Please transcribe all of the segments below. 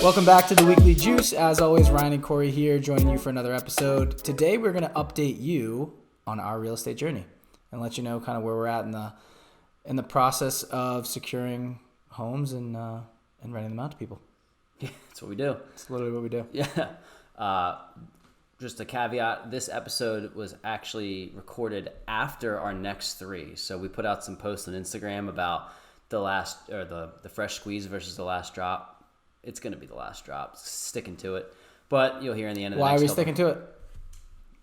Welcome back to the Weekly Juice. As always, Ryan and Cory here joining you for another episode. Today we're going to update you on our real estate journey and let you know kind of where we're at in the process of securing homes and renting them out to people. Yeah, that's what we do. It's literally what we do. Yeah. Just a caveat, this episode was actually recorded after our next three. So we put out some posts on Instagram about the fresh squeeze versus the last drop. It's going to be the last drop. Sticking to it. But you'll hear in the end of the Why next are we sticking to it?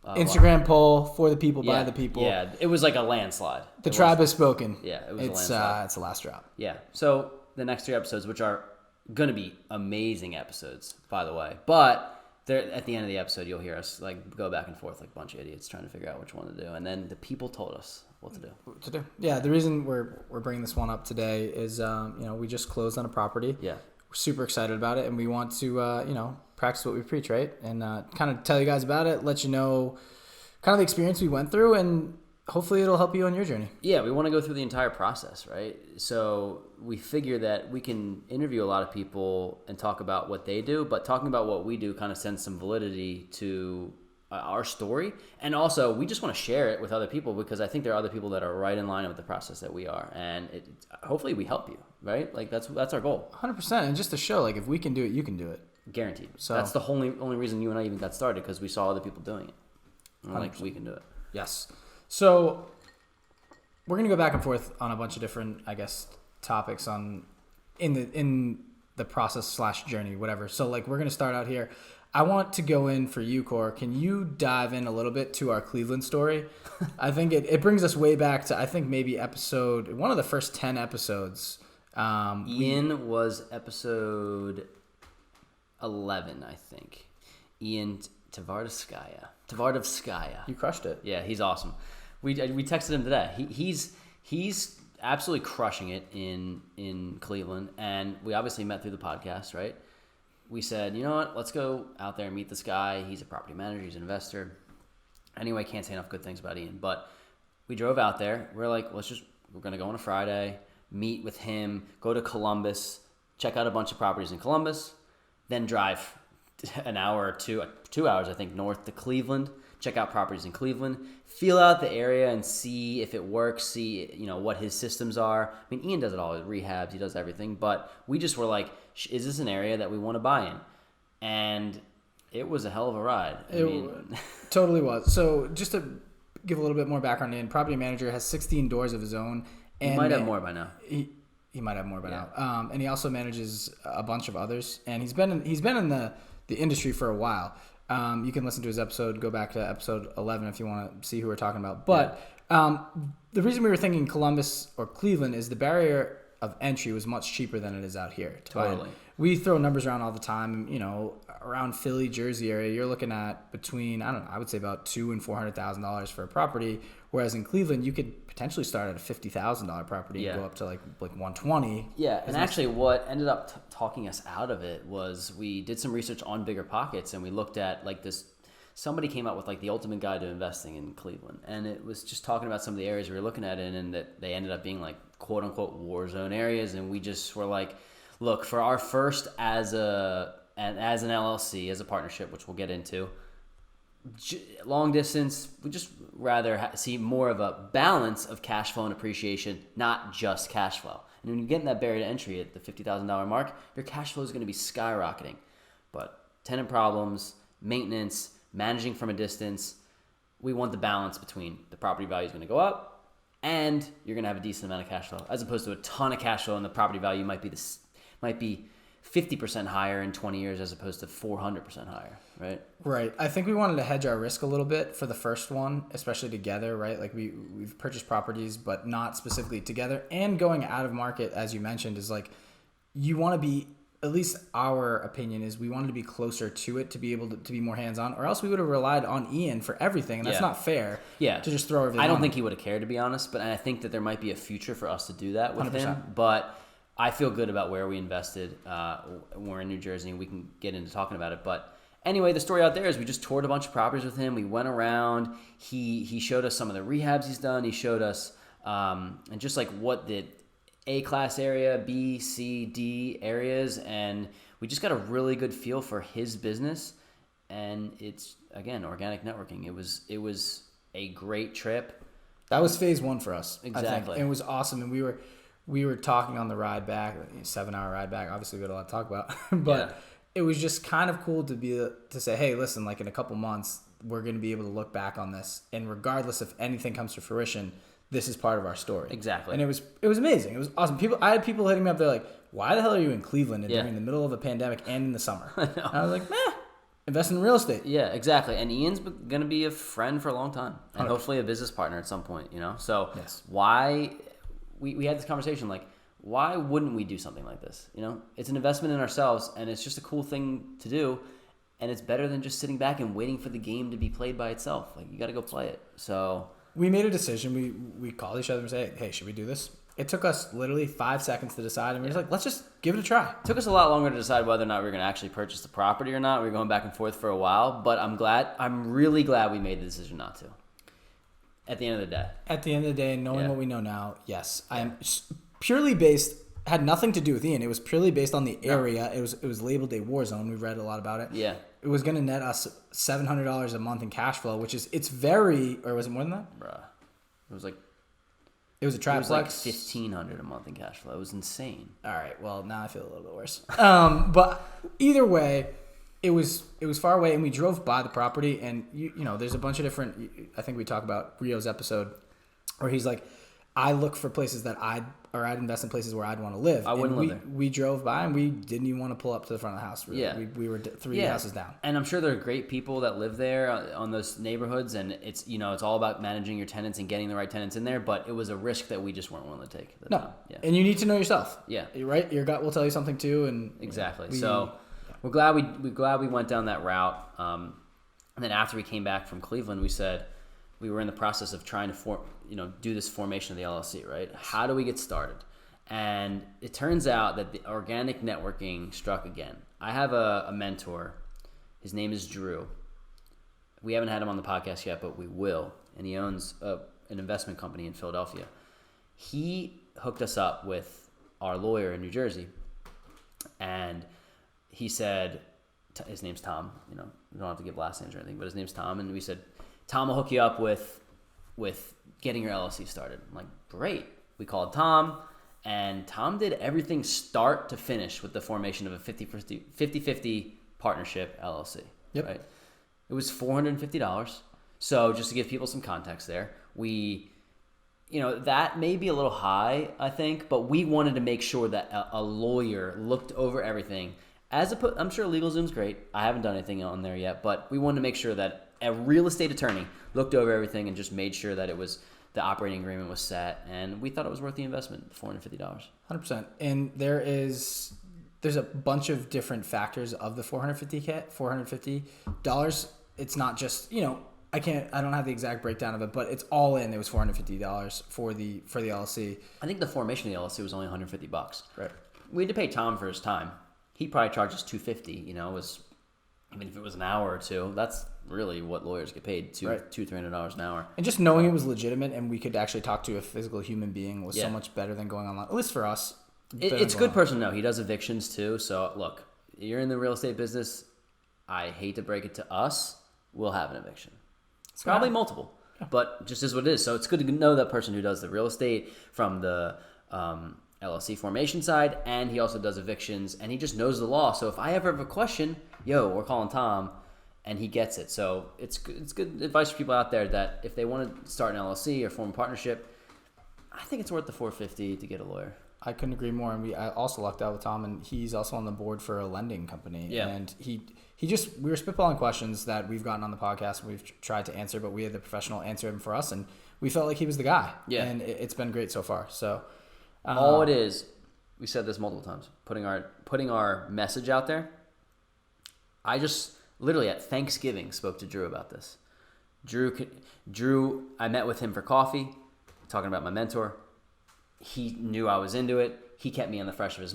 Instagram poll for the people, by the people. Yeah, it was like a landslide. The tribe has spoken. Yeah, it was a landslide. It's the last drop. Yeah. So the next three episodes, which are going to be amazing episodes, by the way. But at the end of the episode, you'll hear us like go back and forth like a bunch of idiots trying to figure out which one to do. And then the people told us what to do. Yeah, the reason we're bringing this one up today is, we just closed on a property. Yeah. We're super excited about it, and we want to, practice what we preach, right? And kind of tell you guys about it, let you know kind of the experience we went through, and hopefully it'll help you on your journey. Yeah, we want to go through the entire process, right? So we figure that we can interview a lot of people and talk about what they do, but talking about what we do kind of sends some validity to our story. And also, we just want to share it with other people because I think there are other people that are right in line with the process that we are. And hopefully we help you, right? Like that's our goal. 100%. And just to show, like, if we can do it, you can do it. Guaranteed. So that's the only reason you and I even got started, because we saw other people doing it. And we're like, we can do it. Yes. So we're going to go back and forth on a bunch of different, I guess, topics in the process / journey, whatever. So like, we're going to start out here. I want to go in for you, Cor. Can you dive in a little bit to our Cleveland story? I think it brings us way back to, I think, maybe one of the first 10 episodes. Ian was episode 11, I think. Ian Tvardovskaya. You crushed it. Yeah, he's awesome. We texted him today. He's absolutely crushing it in Cleveland, and we obviously met through the podcast, right? We said, you know what, let's go out there and meet this guy. He's a property manager. He's an investor. Anyway, can't say enough good things about Ian. But we drove out there. We're like, we're going to go on a Friday, meet with him, go to Columbus, check out a bunch of properties in Columbus, then drive an hour or 2 hours, I think, north to Cleveland, check out properties in Cleveland, feel out the area and see if it works, see, what his systems are. I mean, Ian does it all. He rehabs, he does everything. But we just were like, is this an area that we want to buy in? And it was a hell of a ride. It totally was. So just to give a little bit more background, Ian, property manager, has 16 doors of his own. And he might have more by now. He might have more by now. And he also manages a bunch of others. And he's been in the industry for a while. You can listen to his episode, go back to episode 11 if you want to see who we're talking about. But the reason we were thinking Columbus or Cleveland is the barrier of entry was much cheaper than it is out here. Totally. We throw numbers around all the time. Around Philly, Jersey area, you're looking at between, I would say about $200,000 and $400,000 for a property. Whereas in Cleveland, you could potentially start at a $50,000 property and go up to like 120. Yeah, and actually what ended up talking us out of it was we did some research on Bigger Pockets, and we looked at like this. Somebody came out with like the ultimate guide to investing in Cleveland, and it was just talking about some of the areas we were looking at and that they ended up being like quote unquote war zone areas, and we just were like, look, for our first as an LLC, as a partnership, which we'll get into, long distance, we just rather see more of a balance of cash flow and appreciation, not just cash flow. And when you get in that barrier to entry at the $50,000 mark, your cash flow is going to be skyrocketing. But tenant problems, maintenance, managing from a distance, we want the balance between the property value is going to go up and you're going to have a decent amount of cash flow, as opposed to a ton of cash flow and the property value might be 50% higher in 20 years as opposed to 400% higher, right? Right. I think we wanted to hedge our risk a little bit for the first one, especially together, right? Like we've purchased properties, but not specifically together. And going out of market, as you mentioned, is like you want to be, at least our opinion is we wanted to be closer to it to be able to be more hands-on, or else we would have relied on Ian for everything, and that's not fair. Yeah. To just throw everything I don't on think him. he would have cared, to be honest, but I think that there might be a future for us to do that with 100%. him. But I feel good about where we invested. We're in New Jersey, and we can get into talking about it. But Anyway, the story out there is we just toured a bunch of properties with him. We went around. He showed us some of the rehabs he's done. He showed us and just like what the A-class area, B, C, D areas, and we just got a really good feel for his business. And it's, again, organic networking. It was a great trip. That was phase one for us. Exactly. I think. It was awesome, and we were talking on the ride back, 7-hour ride back. Obviously, we had a lot to talk about, but it was just kind of cool to say, hey, listen, like in a couple months, we're going to be able to look back on this, and regardless if anything comes to fruition, this is part of our story. Exactly. And it was amazing. It was awesome. I had people hitting me up. They're like, why the hell are you in Cleveland during the middle of a pandemic and in the summer? I was like, invest in real estate. Yeah, exactly. And Ian's going to be a friend for a long time, and 100%. hopefully a business partner at some point, So Yes. why we had this conversation, like, why wouldn't we do something like this? It's an investment in ourselves, and it's just a cool thing to do, and it's better than just sitting back and waiting for the game to be played by itself. Like, you got to go play it. So we made a decision. We called each other and said, hey, should we do this? It took us literally 5 seconds to decide, and we were like, let's just give it a try. It took us a lot longer to decide whether or not we were going to actually purchase the property or not. We were going back and forth for a while, but I'm really glad we made the decision not to. At the end of the day. At the end of the day, knowing what we know now, yes. I am purely based, had nothing to do with Ian. It was purely based on the area. It was labeled a war zone. We read a lot about it. Yeah. It was going to net us $700 a month in cash flow, which is, it's very, or was it more than that? Bruh. It was like a triplex. It was like $1,500 a month in cash flow. It was insane. All right. Well, now I feel a little bit worse. But either way, it was far away, and we drove by the property, and you know, there's a bunch of different. I think we talk about Rio's episode, where he's like, I look for places that I'd invest in places where I'd want to live. I wouldn't live there. We drove by, and we didn't even want to pull up to the front of the house. Really. Yeah. We were three houses down. And I'm sure there are great people that live there on those neighborhoods, and it's it's all about managing your tenants and getting the right tenants in there. But it was a risk that we just weren't willing to take at the time. Yeah. And you need to know yourself. Yeah. Right. Your gut will tell you something too, and exactly. We're glad we went down that route. And then after we came back from Cleveland, we said we were in the process of trying to do this formation of the LLC. Right? How do we get started? And it turns out that the organic networking struck again. I have a mentor. His name is Drew. We haven't had him on the podcast yet, but we will. And he owns an investment company in Philadelphia. He hooked us up with our lawyer in New Jersey. And he said, his name's Tom. We don't have to give last names or anything, but his name's Tom. And we said, Tom will hook you up with getting your LLC started. I'm like, great. We called Tom. And Tom did everything start to finish with the formation of a 50-50 partnership LLC. Yep. Right? It was $450. So just to give people some context there, that may be a little high, I think, but we wanted to make sure that a lawyer looked over everything. I'm sure LegalZoom's great. I haven't done anything on there yet, but we wanted to make sure that a real estate attorney looked over everything and just made sure that the operating agreement was set, and we thought it was worth the investment, $450. 100%. And there's a bunch of different factors of the $450. It's not just, I don't have the exact breakdown of it, but it's all in. It was $450 for the LLC. I think the formation of the LLC was only $150. Right. We had to pay Tom for his time. He probably charges $250. Even if it was an hour or two, that's really what lawyers get paid, $200-$300 an hour. And just knowing it was legitimate and we could actually talk to a physical human being was so much better than going online. At least for us. It's a good person to know. He does evictions too. So look, you're in the real estate business. I hate to break it to us. We'll have an eviction. It's probably multiple, but just is what it is. So it's good to know that person who does the real estate from the LLC formation side, and he also does evictions, and he just knows the law. So if I ever have a question, we're calling Tom, and he gets it. So it's good advice for people out there that if they want to start an LLC or form a partnership, I think it's worth the $450 to get a lawyer. I couldn't agree more. And I also lucked out with Tom, and he's also on the board for a lending company. Yeah. And we were spitballing questions that we've gotten on the podcast and we've tried to answer, but we had the professional answer them for us, and we felt like he was the guy. Yeah. And it's been great so far. So all it is, we said this multiple times, putting our message out there. I just literally at Thanksgiving spoke to Drew about this. Drew, I met with him for coffee, talking about my mentor. He knew I was into it. He kept me on the fresh on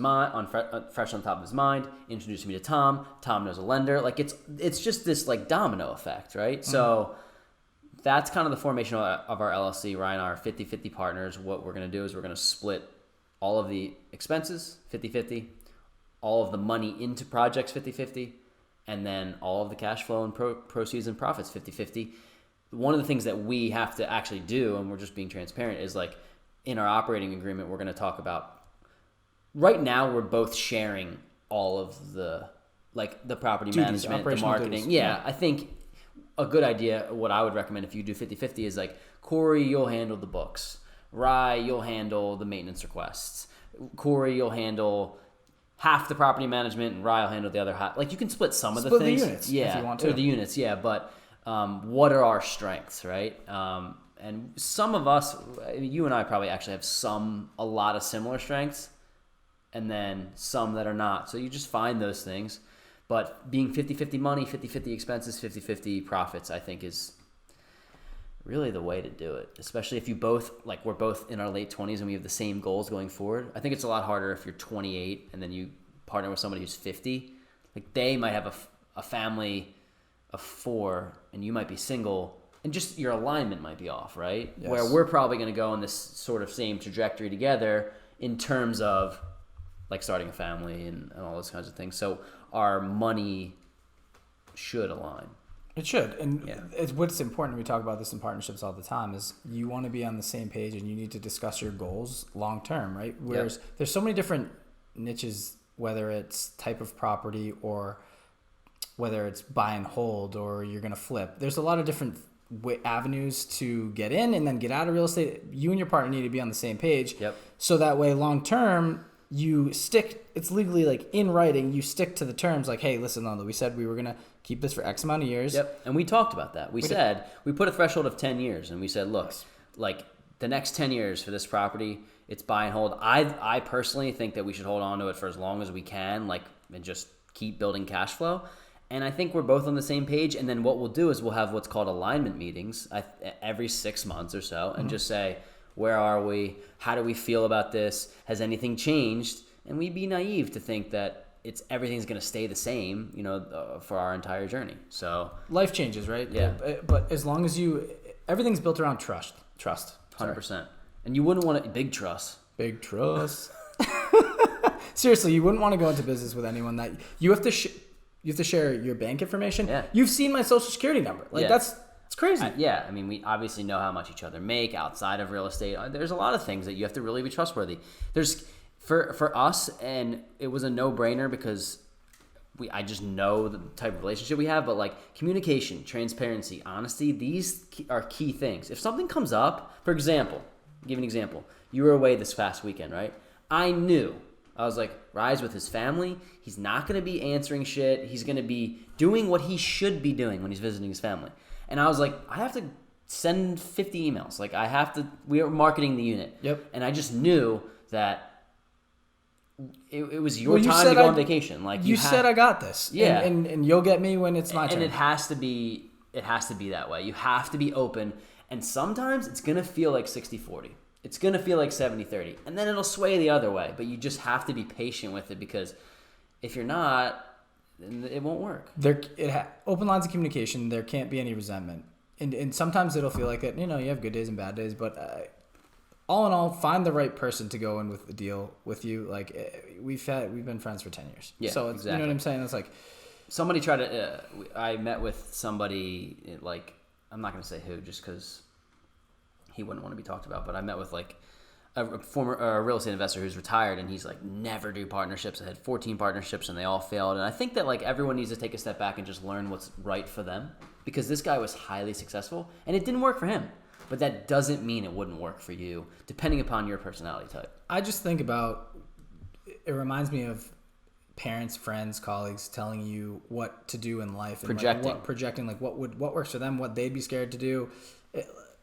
top of his mind. Introduced me to Tom. Tom knows a lender. Like it's just this like domino effect, right? Mm-hmm. So that's kind of the formation of our LLC. Ryan, our 50-50 partners. What we're going to do is we're going to split all of the expenses 50-50, all of the money into projects 50-50, and then all of the cash flow and proceeds and profits 50-50. One of the things that we have to actually do, and we're just being transparent, is like in our operating agreement, we're going to talk about. Right now, we're both sharing all of the property management, the marketing. Yeah, I think a good idea, what I would recommend if you do 50-50 is like, Cory, you'll handle the books. Rye, you'll handle the maintenance requests. Cory, you'll handle half the property management, and Rye will handle the other half. Like, you can split some of the things. The units, if you want to. Or the units, yeah. But what are our strengths, right? And some of us, you and I probably actually have a lot of similar strengths, and then some that are not. So you just find those things. But being 50-50 money, 50-50 expenses, 50-50 profits, I think is really the way to do it. Especially if we're both in our late 20s and we have the same goals going forward. I think it's a lot harder if you're 28 and then you partner with somebody who's 50. Like they might have a family of 4 and you might be single, and just your alignment might be off, right? Yes. Where we're probably going to go on this sort of same trajectory together in terms of like starting a family and all those kinds of things. So our money should align. It should. And it's what's important. We talk about this in partnerships all the time is you want to be on the same page and you need to discuss your goals long term, right? Whereas there's so many different niches, whether it's type of property or whether it's buy and hold or you're going to flip. There's a lot of different avenues to get in and then get out of real estate. You and your partner need to be on the same page. Yep. So that way long term, you stick, it's legally like in writing, you stick to the terms like, hey, listen, Lando, we said we were going to keep this for X amount of years. Yep. And we talked about that. We put a threshold of 10 years and we said, look, like the next 10 years for this property, it's buy and hold. I personally think that we should hold on to it for as long as we can, like, and just keep building cash flow. And I think we're both on the same page. And then what we'll do is we'll have what's called alignment meetings every 6 months or so and just say, where are we? How do we feel about this? Has anything changed? And we'd be naive to think that everything's going to stay the same, for our entire journey. So life changes, right? Yeah. But as long as everything's built around trust. 100%. And you wouldn't want big trust. Big trust. Seriously, you wouldn't want to go into business with anyone that you have to. You have to share your bank information. Yeah. You've seen my social security number. Like that's. It's crazy. I mean, we obviously know how much each other make outside of real estate. There's a lot of things that you have to really be trustworthy. There's for us, and it was a no-brainer because I just know the type of relationship we have. But like communication, transparency, honesty, these are key things. If something comes up, for example, I'll give you an example. You were away this past weekend, right? I was like, Rise with his family. He's not going to be answering shit. He's going to be doing what he should be doing when he's visiting his family. And I was like, I have to send 50 emails. Like we are marketing the unit. Yep. And I just knew that it was your time to go on vacation. Like you said, I got this. Yeah. And you'll get me when it's my turn. And it has to be that way. You have to be open. And sometimes it's going to feel like 60-40. It's going to feel like 70-30. And then it'll sway the other way. But you just have to be patient with it because if you're not, it won't work. Open lines of communication. There can't be any resentment, and sometimes it'll feel like it. You have good days and bad days, but all in all, find the right person to go in with the deal with you. Like we've been friends for 10 years. Yeah, so exactly. You know what I'm saying? It's like somebody tried to. I met with somebody like I'm not going to say who, just because he wouldn't want to be talked about. But I met with like a former real estate investor who's retired, and he's like, never do partnerships. I had 14 partnerships, and they all failed. And I think that like everyone needs to take a step back and just learn what's right for them, because this guy was highly successful, and it didn't work for him. But that doesn't mean it wouldn't work for you, depending upon your personality type. I just think about, it reminds me of parents, friends, colleagues telling you what to do in life. And projecting like what works for them, what they'd be scared to do.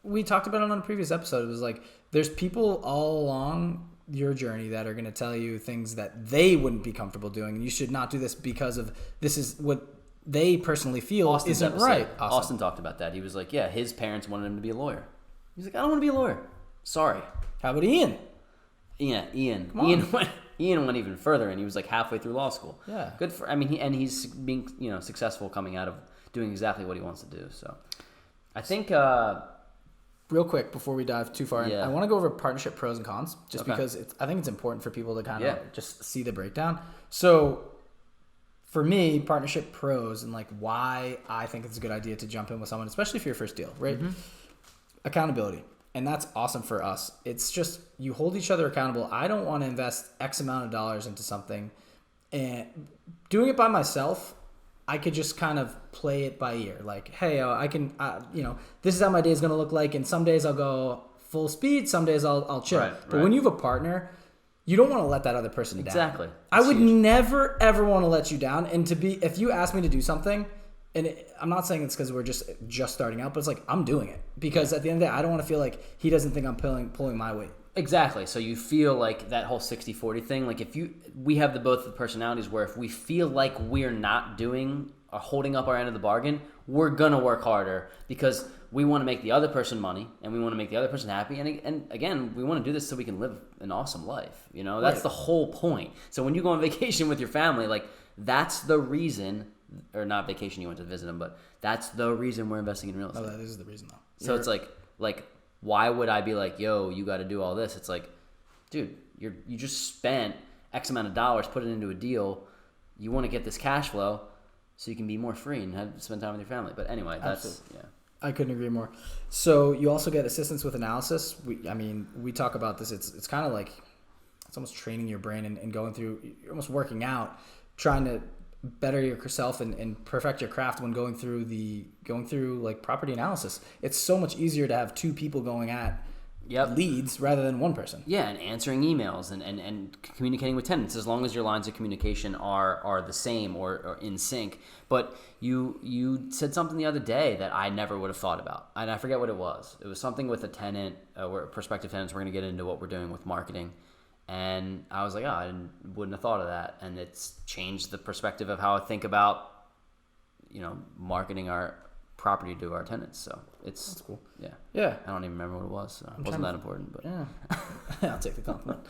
We talked about it on a previous episode. It was like, there's people all along your journey that are going to tell you things that they wouldn't be comfortable doing. And you should not do this because of this is what they personally feel isn't right. Austin talked about that. He was like, yeah, his parents wanted him to be a lawyer. He's like, I don't want to be a lawyer. Sorry. How about Ian? Yeah, Ian. Come on. Ian went even further, and he was like halfway through law school. Yeah. Good for. I mean, he's being successful coming out of doing exactly what he wants to do. So, I think. Real quick before we dive too far in, Yeah. I want to go over partnership pros and cons, just Okay. because I think it's important for people to kind of Yeah. just see the breakdown. So, for me, partnership pros and like why I think it's a good idea to jump in with someone, especially for your first deal, right? Mm-hmm. Accountability. And that's awesome for us. It's just you hold each other accountable. I don't want to invest X amount of dollars into something, and doing it by myself, I could just kind of play it by ear. Like, hey, I can, this is how my day is going to look like. And some days I'll go full speed. Some days I'll chill. Right, but when you have a partner, you don't want to let that other person down. Exactly. I would never, ever want to let you down. And if you ask me to do something, and I'm not saying it's because we're just starting out, but it's like I'm doing it. Because at the end of the day, I don't want to feel like he doesn't think I'm pulling my weight. Exactly. So you feel like that whole 60-40 thing. Like we have both the personalities where if we feel like we're not doing or holding up our end of the bargain, we're gonna work harder because we want to make the other person money and we want to make the other person happy. And again, we want to do this so we can live an awesome life. That's Right. the whole point. So when you go on vacation with your family, like that's the reason, or not vacation, you went to visit them, but that's the reason we're investing in real estate. Oh, that is the reason though. So it's like why would I be like, yo, you got to do all this? It's like, dude, you just spent X amount of dollars, put it into a deal. You want to get this cash flow so you can be more free and spend time with your family. But anyway, that's I couldn't agree more. So you also get assistance with analysis. We talk about this. It's kind of like it's almost training your brain and going through. You're almost working out, trying to better yourself and perfect your craft when going through like property analysis. It's so much easier to have two people going at leads rather than one person. Yeah, and answering emails and communicating with tenants as long as your lines of communication are the same or in sync. But you said something the other day that I never would have thought about, and I forget what it was. It was something with a tenant, where prospective tenants. We're going to get into what we're doing with marketing. And I was like, wouldn't have thought of that. And it's changed the perspective of how I think about, marketing our property to our tenants. So that's cool. Yeah. Yeah. I don't even remember what it was. So it wasn't that important, but yeah. I'll take the compliment.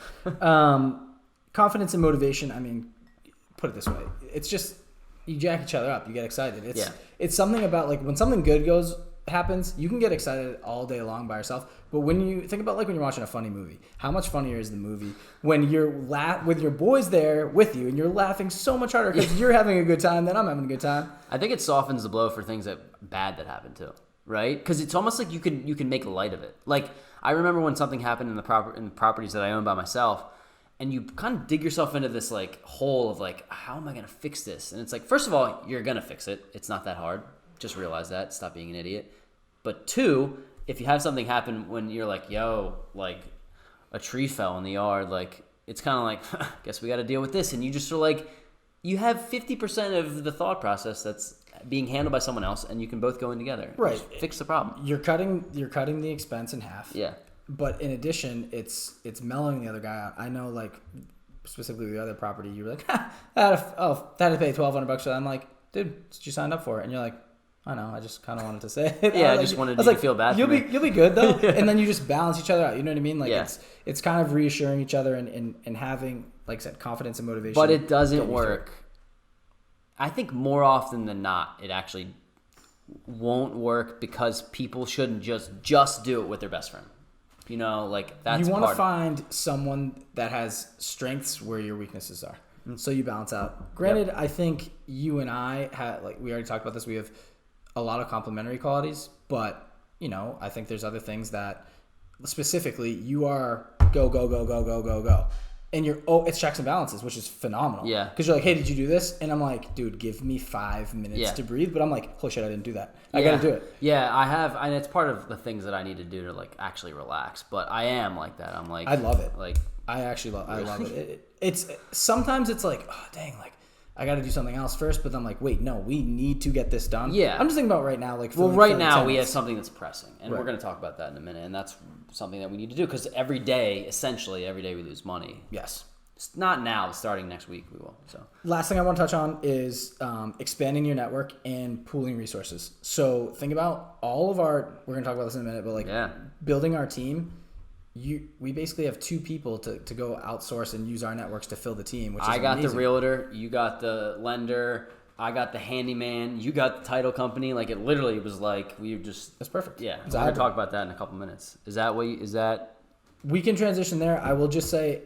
Confidence and motivation. Put it this way. It's just, you jack each other up. You get excited. It's something about like when something good happens, you can get excited all day long by yourself. But when you think about like when you're watching a funny movie, how much funnier is the movie when you're with your boys there with you and you're laughing so much harder because you're having a good time than I'm having a good time. I think it softens the blow for things bad that happen too, right? Because it's almost like you can make light of it. Like I remember when something happened in the properties that I own by myself, and you kind of dig yourself into this like hole of like, how am I gonna fix this? And it's like, first of all, you're gonna fix it. It's not that hard. Just realize that. Stop being an idiot. But two, if you have something happen when you're like, yo, like a tree fell in the yard, like it's kind of like, guess we got to deal with this. And you just are like, you have 50% of the thought process that's being handled by someone else, and you can both go in together. Right. Just fix the problem. You're cutting the expense in half. Yeah. But in addition, it's mellowing the other guy out. I know, like specifically the other property, you were like, that had to pay $1,200 for that. I'm like, dude, that's what you signed up for, and you're like, I know. I just kind of wanted to say it. Yeah, I just wanted you to feel bad. You'll be good though, and then you just balance each other out. You know what I mean? Like Yeah. it's kind of reassuring each other and having, like I said, confidence and motivation. But it doesn't work. I think more often than not, it actually won't work because people shouldn't just do it with their best friend. Like that's you want to find someone that has strengths where your weaknesses are, so you balance out. Granted, I think you and I had, like we already talked about this. We have a lot of complementary qualities, but I think there's other things that specifically you are go, and it's checks and balances, which is phenomenal. Yeah. Because you're like, hey, did you do this? And I'm like, dude, give me 5 minutes to breathe. But I'm like, holy shit, I didn't do that. I got to do it. Yeah, I have, and it's part of the things that I need to do to like actually relax. But I am like that. I'm like, I love it. Like, I love it. It's sometimes it's like, oh dang, like I got to do something else first. But I'm like, wait, no, we need to get this done. Yeah. I'm just thinking about right now, like. Right now we have something that's pressing, and Right. we're going to talk about that in a minute. And that's something that we need to do because essentially every day we lose money. Yes. Not now. Starting next week, we will. So Last thing I want to touch on is expanding your network and pooling resources. So think about all of we're going to talk about this in a minute, but like building our team we basically have two people to go outsource and use our networks to fill the team, which is I got amazing. the realtor, you got the lender, I got the handyman, you got the title company. Like, it literally was like we just... That's perfect. Yeah, It's we're going to hybrid. talk about that in a couple minutes. Is that... We can transition there. I will just say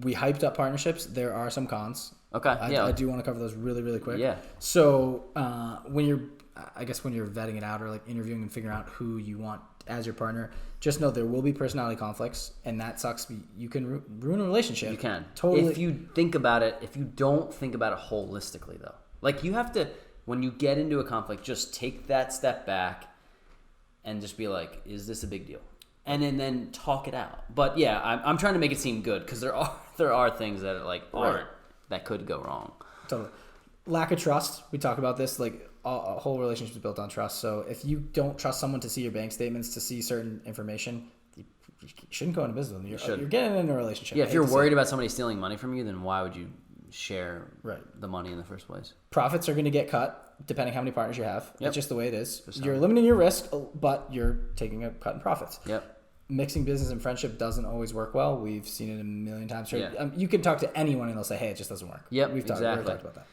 we hyped up partnerships. There are some cons. Okay, I do want to cover those really, really quick. Yeah. So when you're vetting it out or like interviewing and figuring out who you want as your partner, just know there will be personality conflicts, and that sucks. You can ruin a relationship. You can. Totally. If you think about it, if you don't think about it holistically, though. Like, you have to, when you get into a conflict, just take that step back and just be like, is this a big deal? And then talk it out. But yeah, I'm trying to make it seem good, because there are things that aren't, that could go wrong. Totally. Lack of trust. We talk about this. Like, a whole relationship is built on trust. So if you don't trust someone to see your bank statements, to see certain information, you shouldn't go into business with them. You're getting into a relationship. Yeah, if you're worried about somebody stealing money from you, then why would you share the money in the first place? Profits are going to get cut depending how many partners you have. Yep. That's just the way it is. You're limiting your risk, but you're taking a cut in profits. Yep. Mixing business and friendship doesn't always work well. We've seen it a million times. Yeah. You can talk to anyone and they'll say, hey, it just doesn't work. Yep, We've talked exactly. about that.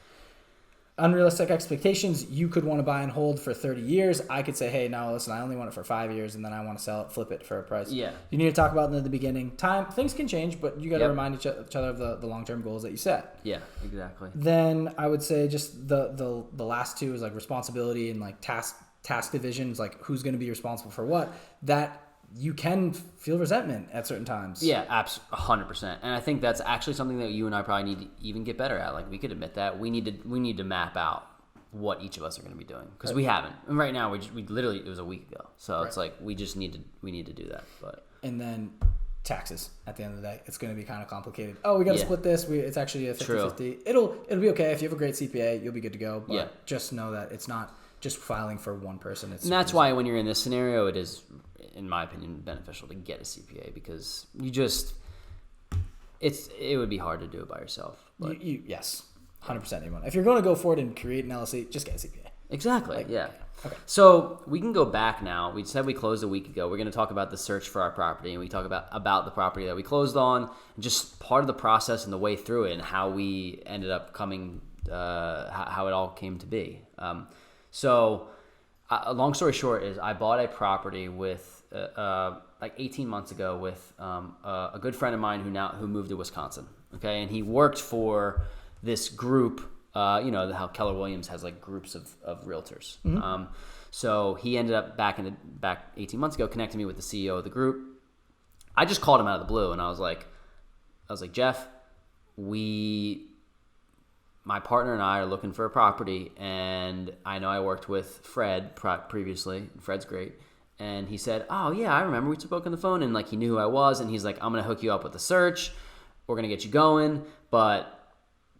Unrealistic expectations. You could want to buy and hold for 30 years. I could say, hey, no, listen, I only want it for 5 years, and then I want to sell it, flip it for a price. Yeah. You need to talk about it in the beginning. Things can change, but you got to Yep. remind each other of the long-term goals that you set. Yeah, exactly. Then I would say just the last two is like responsibility and like task divisions, like who's going to be responsible for what. That you can feel resentment at certain times. Yeah, 100%. And I think that's actually something that you and I probably need to even get better at. Like, we could admit that we need to map out what each of us are going to be doing, because we haven't. And right now we literally, it was a week ago. So it's like we need to do that. But and then taxes at the end of the day, it's going to be kind of complicated. Oh, we got to split this. It's actually a 50-50. It'll be okay if you have a great CPA, you'll be good to go. But just know that it's not just filing for one person. And that's why when you're in this scenario, it is, in my opinion, beneficial to get a CPA, because it would be hard to do it by yourself. But yes, 100% anyone. If you're going to go for it and create an LLC, just get a CPA. Exactly. Yeah. Okay. So we can go back now. We said we closed a week ago. We're going to talk about the search for our property, and we talk about the property that we closed on, and just part of the process and the way through it, and how we ended up coming, how it all came to be. So, long story short is I bought a property with like 18 months ago with a good friend of mine who moved to Wisconsin. Okay, and he worked for this group. How Keller Williams has like groups of realtors. Mm-hmm. So he ended up back 18 months ago connecting me with the CEO of the group. I just called him out of the blue, and I was like, Jeff, my partner and I are looking for a property, and I know I worked with Fred previously. Fred's great. And he said, oh, yeah, I remember we spoke on the phone, and like he knew who I was, and he's like, I'm going to hook you up with the search. We're going to get you going. But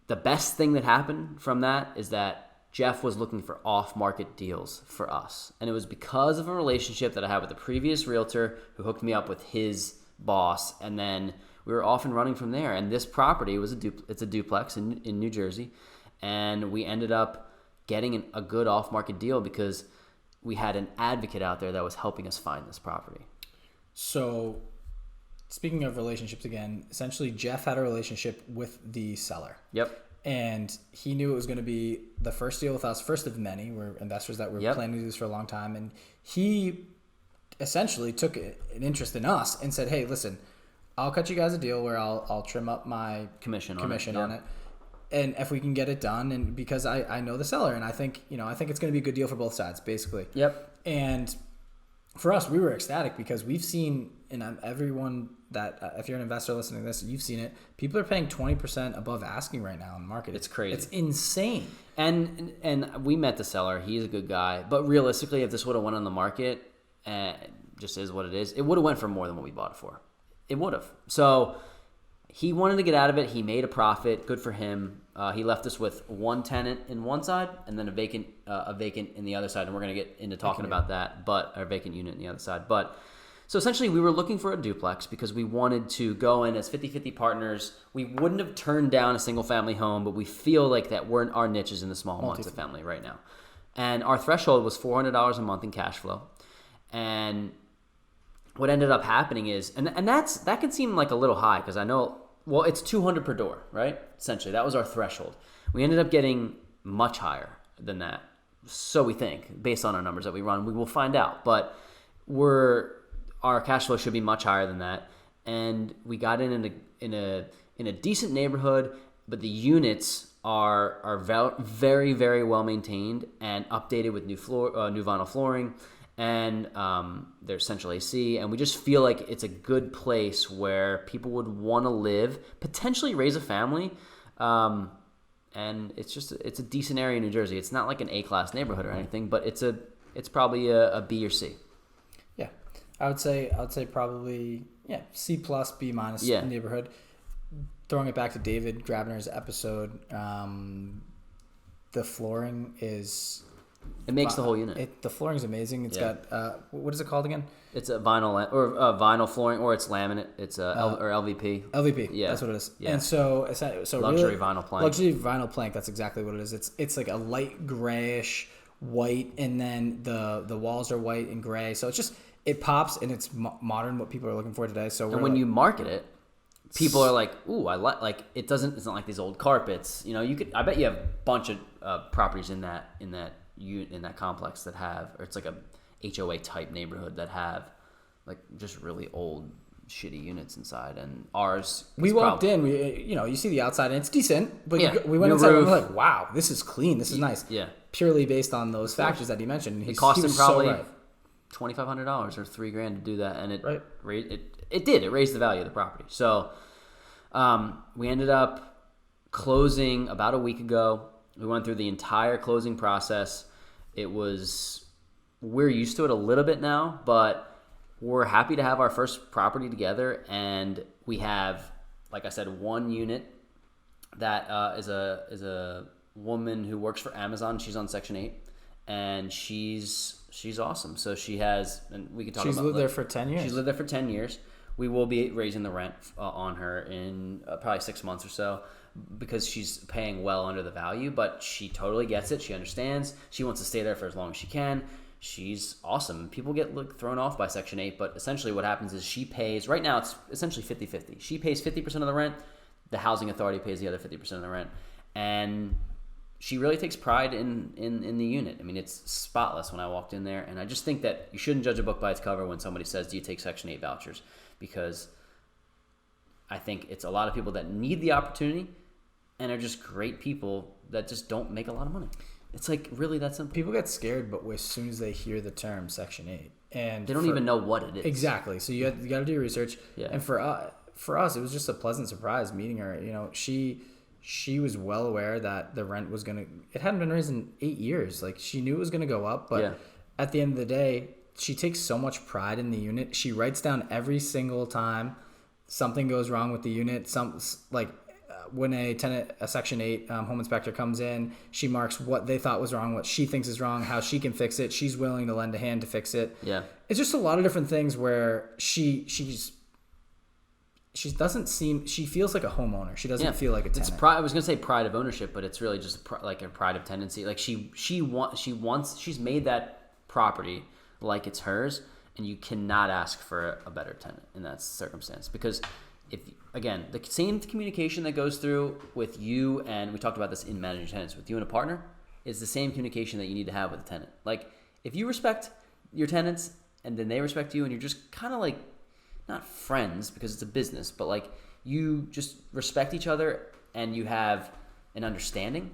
the best thing that happened from that is that Jeff was looking for off-market deals for us. And it was because of a relationship that I had with the previous realtor who hooked me up with his boss, and then we were off and running from there. And this property was it's a duplex in New Jersey. And we ended up getting a good off-market deal because we had an advocate out there that was helping us find this property. So speaking of relationships again, essentially Jeff had a relationship with the seller. Yep. And he knew it was going to be the first deal with us, first of many. We're investors that were planning to do this for a long time. And he essentially took an interest in us and said, hey, listen, I'll cut you guys a deal where I'll trim up my commission on it. And if we can get it done, and because I know the seller, and I think it's going to be a good deal for both sides, basically. Yep. And for us, we were ecstatic because we've seen, and everyone that, if you're an investor listening to this, you've seen it, people are paying 20% above asking right now in the market. It's crazy. It's insane. And we met the seller. He's a good guy. But realistically, if this would have went on the market, just is what it is, it would have went for more than what we bought it for. It would have. So he wanted to get out of it. He made a profit. Good for him. He left us with one tenant in one side and then a vacant in the other side. And we're going to get into talking about that, but our vacant unit in the other side. But so essentially we were looking for a duplex because we wanted to go in as 50-50 partners. We wouldn't have turned down a single family home, but we feel like that our niche is in the small multifamily right now. And our threshold was $400 a month in cash flow. And what ended up happening is, and that can seem like a little high because I know, well, it's 200 per door, right? Essentially, that was our threshold. We ended up getting much higher than that. So we think, based on our numbers that we run, we will find out. But our cash flow should be much higher than that. And we got in a decent neighborhood, but the units are very, very well maintained and updated with new vinyl flooring, and there's central AC, and we just feel like it's a good place where people would want to live, potentially raise a family, and it's a decent area in New Jersey. It's not like an A-class neighborhood or anything, but it's probably a B or C. Yeah, I would say probably C plus B minus neighborhood. Throwing it back to David Grabner's episode, the flooring is. It makes the whole unit. The flooring is amazing. It's got what is it called again? It's a vinyl flooring, or it's laminate. It's or LVP. LVP. Yeah, that's what it is. Yeah. And so luxury really, vinyl plank. Luxury vinyl plank. That's exactly what it is. It's like a light grayish white, and then the walls are white and gray. So it pops, and it's modern. What people are looking for today. So when you market it, people are like, "Ooh, I like it." It's not like these old carpets. I bet you have a bunch of properties in that complex that have, or it's like a HOA type neighborhood that have like just really old shitty units inside, and ours. We walked in, you see the outside and it's decent, but we went inside and we're like, wow, this is clean, this is nice. Yeah, purely based on those factors that he mentioned. It cost him probably $2,500 or $3,000 to do that, and it raised the value of the property. So we ended up closing about a week ago. We went through the entire closing process. We're used to it a little bit now, but we're happy to have our first property together. And we have, like I said, one unit that is a woman who works for Amazon. She's on Section 8, and she's awesome. So she has, and we can talk about. She's lived there for 10 years. She's lived there for 10 years. We will be raising the rent on her in probably 6 months or so, because she's paying well under the value, but she totally gets it. She understands. She wants to stay there for as long as she can. She's awesome. People get thrown off by Section 8, but essentially what happens is she pays, right now it's essentially 50-50. She pays 50% of the rent. The housing authority pays the other 50% of the rent. And she really takes pride in the unit. I mean, it's spotless when I walked in there. And I just think that you shouldn't judge a book by its cover when somebody says, do you take Section 8 vouchers? Because I think it's a lot of people that need the opportunity and are just great people that just don't make a lot of money. It's like really that simple. People get scared, but as soon as they hear the term Section 8, and they don't even know what it is. Exactly. So you got to do your research. Yeah. And for us, it was just a pleasant surprise meeting her. She was well aware that the rent was it hadn't been raised in 8 years. Like, she knew it was gonna go up, but at the end of the day, she takes so much pride in the unit. She writes down every single time something goes wrong with the unit. When a Section 8 home inspector comes in, she marks what they thought was wrong, what she thinks is wrong, how she can fix it. She's willing to lend a hand to fix it. Yeah. It's just a lot of different things where she doesn't seem, she feels like a homeowner. She doesn't feel like a tenant. It's pride. I was gonna say pride of ownership, but it's really just like a pride of tenancy. Like she's made that property like it's hers, and you cannot ask for a better tenant in that circumstance, because if, again, the same communication that goes through with you, and we talked about this in managing tenants, with you and a partner, is the same communication that you need to have with a tenant. Like, if you respect your tenants and then they respect you, and you're just kind of like, not friends because it's a business, but like you just respect each other and you have an understanding,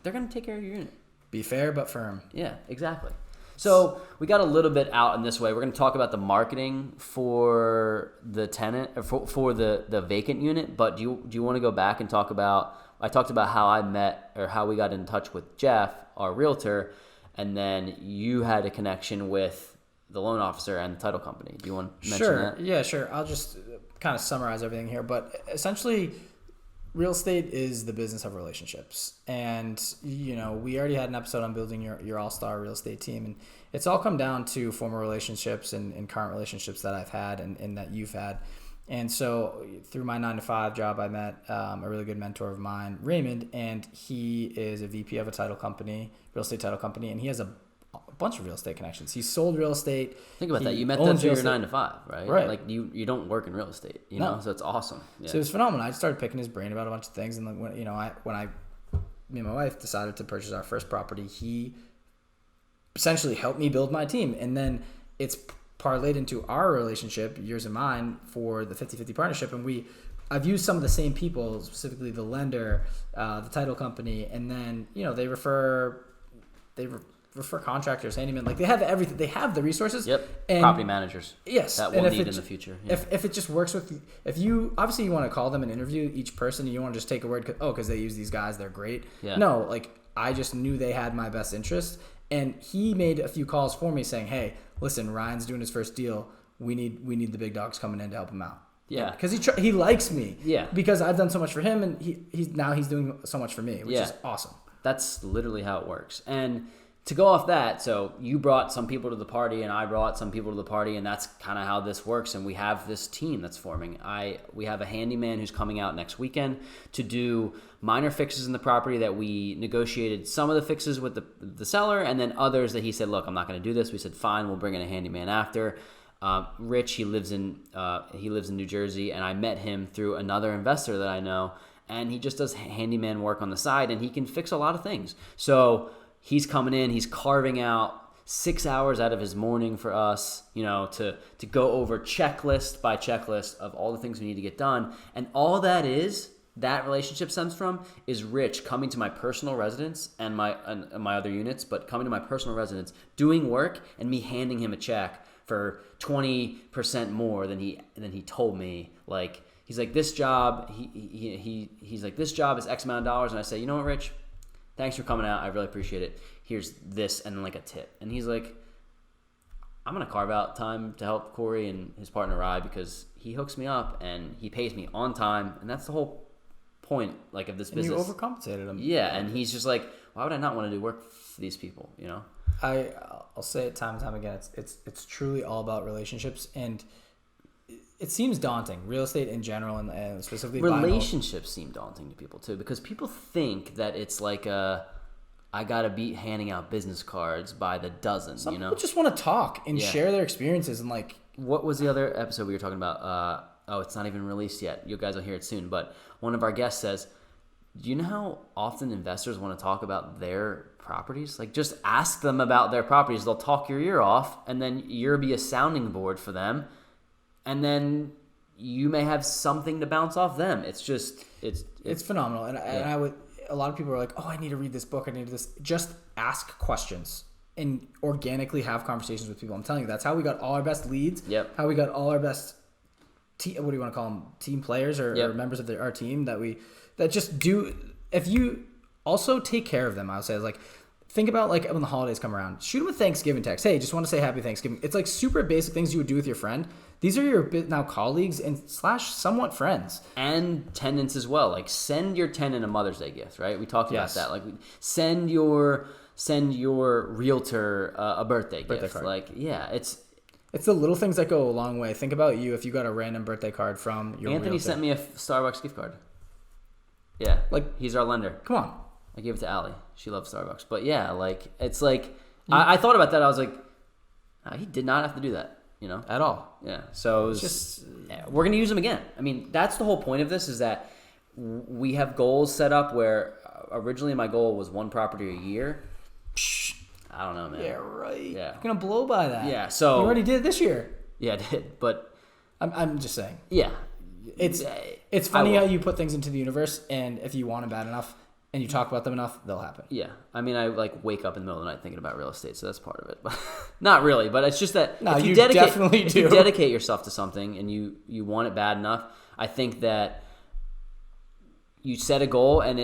they're going to take care of your unit. Be fair but firm. Yeah, exactly. So we got a little bit out in this way. We're going to talk about the marketing for the tenant, or for the vacant unit. But do you want to go back and talk about? I talked about how I met, or how we got in touch with Jeff, our realtor, and then you had a connection with the loan officer and the title company. Do you want to mention that? Yeah, sure. I'll just kind of summarize everything here. But essentially, real estate is the business of relationships. And, we already had an episode on building your all-star real estate team. And it's all come down to former relationships and current relationships that I've had and that you've had. And so through my 9-to-5 job, I met a really good mentor of mine, Raymond, and he is a VP of a title company, real estate title company, and he has a a bunch of real estate connections. He sold real estate. Think about that. You met them owns through real your estate. 9 to 5, right? Right. Like you don't work in real estate, you No. know, so it's awesome. Yeah. So it was phenomenal. I started picking his brain about a bunch of things, and when me and my wife decided to purchase our first property, he essentially helped me build my team, and then it's parlayed into our relationship, yours and mine, for the 50-50 partnership, and I've used some of the same people, specifically the lender, the title company, and then they refer contractors, handymen, like they have everything. They have the resources. Yep. And property managers. Yes. That we'll need in the future. Yeah. If it just works if you obviously you want to call them and interview each person, and you want to just take a word, because they use these guys, they're great. Yeah. No, like I just knew they had my best interest, and he made a few calls for me saying, "Hey, listen, Ryan's doing his first deal. We need the big dogs coming in to help him out." Yeah. Because he likes me. Yeah. Because I've done so much for him, and he's doing so much for me, which is awesome. That's literally how it works. And to go off that, so you brought some people to the party, and I brought some people to the party, and that's kind of how this works. And we have this team that's forming. We have a handyman who's coming out next weekend to do minor fixes in the property that we negotiated some of the fixes with the seller, and then others that he said, look, I'm not going to do this. We said, fine, we'll bring in a handyman after. Rich, he lives in New Jersey, and I met him through another investor that I know, and he just does handyman work on the side, and he can fix a lot of things. So he's coming in, he's carving out 6 hours out of his morning for us, to go over checklist by checklist of all the things we need to get done. And all that relationship stems from is Rich coming to my personal residence and my other units, but coming to my personal residence, doing work, and me handing him a check for 20% more than he told me. Like, he's like, this job, he's like, this job is X amount of dollars. And I say, you know what, Rich? Thanks for coming out. I really appreciate it. Here's this, and then like a tip. And he's like, I'm going to carve out time to help Cory and his partner Rye, because he hooks me up and he pays me on time. And that's the whole point, like, of this business. You overcompensated him. Yeah. And he's just like, why would I not want to do work for these people, I'll say it time and time again. It's truly all about relationships, and it seems daunting. Real estate in general, and specifically relationships seem daunting to people too, because people think that it's like I gotta be handing out business cards by the dozen. Some people just want to talk and share their experiences, and like, what was the other episode we were talking about? It's not even released yet. You guys will hear it soon. But one of our guests says, do you know how often investors want to talk about their properties? Like, just ask them about their properties. They'll talk your ear off, and then you'll be a sounding board for them, and then you may have something to bounce off them. It's phenomenal. And I would, a lot of people are like, oh, I need to read this book, I need this. Just ask questions and organically have conversations with people. I'm telling you, that's how we got all our best leads. Yep. How we got all our best what do you want to call them, team players or members of our team that just do. If you also take care of them, I would say, like, think about like when the holidays come around, shoot them a Thanksgiving text. Hey, just want to say happy Thanksgiving. It's like super basic things you would do with your friend. These are your now colleagues and / somewhat friends. And tenants as well. Like, send your tenant a Mother's Day gift, right? We talked about that. Like, send your realtor a birthday gift. Card. Like, yeah, it's the little things that go a long way. Think about you if you got a random birthday card from your Anthony realtor. sent me a Starbucks gift card. Yeah, like, he's our lender. Come on. I gave it to Allie. She loves Starbucks. But yeah, like, it's like, I thought about that. I was like, he did not have to do that, At all. Yeah. So we're going to use them again. I mean, that's the whole point of this, is that we have goals set up where originally my goal was one property a year. I don't know, man. Yeah, right. Yeah. You're going to blow by that. Yeah, so... You already did it this year. Yeah, I did, but... I'm just saying. Yeah. It's funny how you put things into the universe, and if you want them bad enough and you talk about them enough, they'll happen. Yeah. I mean, I like wake up in the middle of the night thinking about real estate, so that's part of it. But not really, but it's just that if you dedicate yourself to something and you want it bad enough, I think that you set a goal and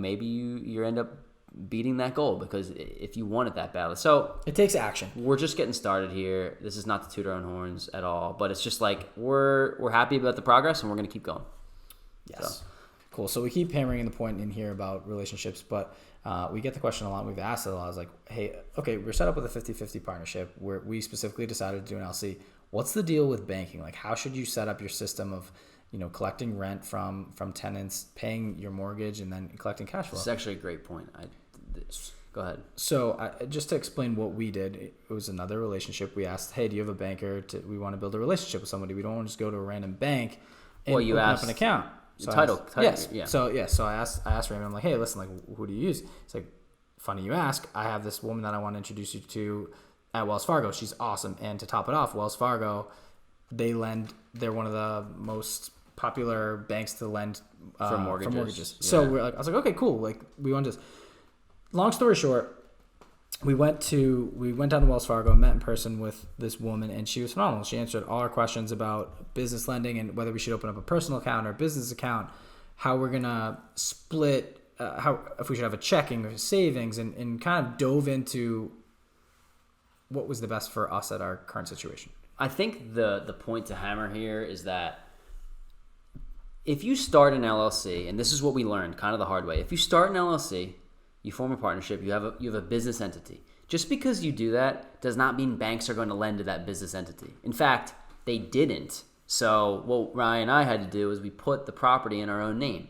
maybe you end up beating that goal, because if you want it that badly. So it takes action. We're just getting started here. This is not to toot our own horns at all, but it's just like we're happy about the progress, and we're going to keep going. Yes. So. Cool. So we keep hammering the point in here about relationships, but we get the question a lot. We've asked it a lot. It's like, hey, okay, we're set up with a 50-50 partnership where we specifically decided to do an LC. What's the deal with banking? Like, how should you set up your system of collecting rent from tenants, paying your mortgage, and then collecting cash flow? It's actually a great point. Go ahead. So just to explain what we did, it was another relationship. We asked, hey, do you have a banker? We want to build a relationship with somebody. We don't want to just go to a random bank and Well, you open asked up an account. So title, yes. yeah. So I asked Raymond, I'm like, hey, listen, like, who do you use? It's like, funny you ask. I have this woman that I want to introduce you to at Wells Fargo. She's awesome. And to top it off, Wells Fargo, they're one of the most popular banks to lend for mortgages. Yeah. So I was like, okay, cool. Like, we want this. Long story short, we went down to Wells Fargo, met in person with this woman, and she was phenomenal. She answered all our questions about business lending and whether we should open up a personal account or a business account, how we're gonna split, if we should have a checking or savings, and kind of dove into what was the best for us at our current situation. I think the point to hammer here is that if you start an LLC, and this is what we learned kind of the hard way, if you start an LLC, you form a partnership, you have a business entity. Just because you do that does not mean banks are going to lend to that business entity. In fact, they didn't. So what Ryan and I had to do is we put the property in our own name.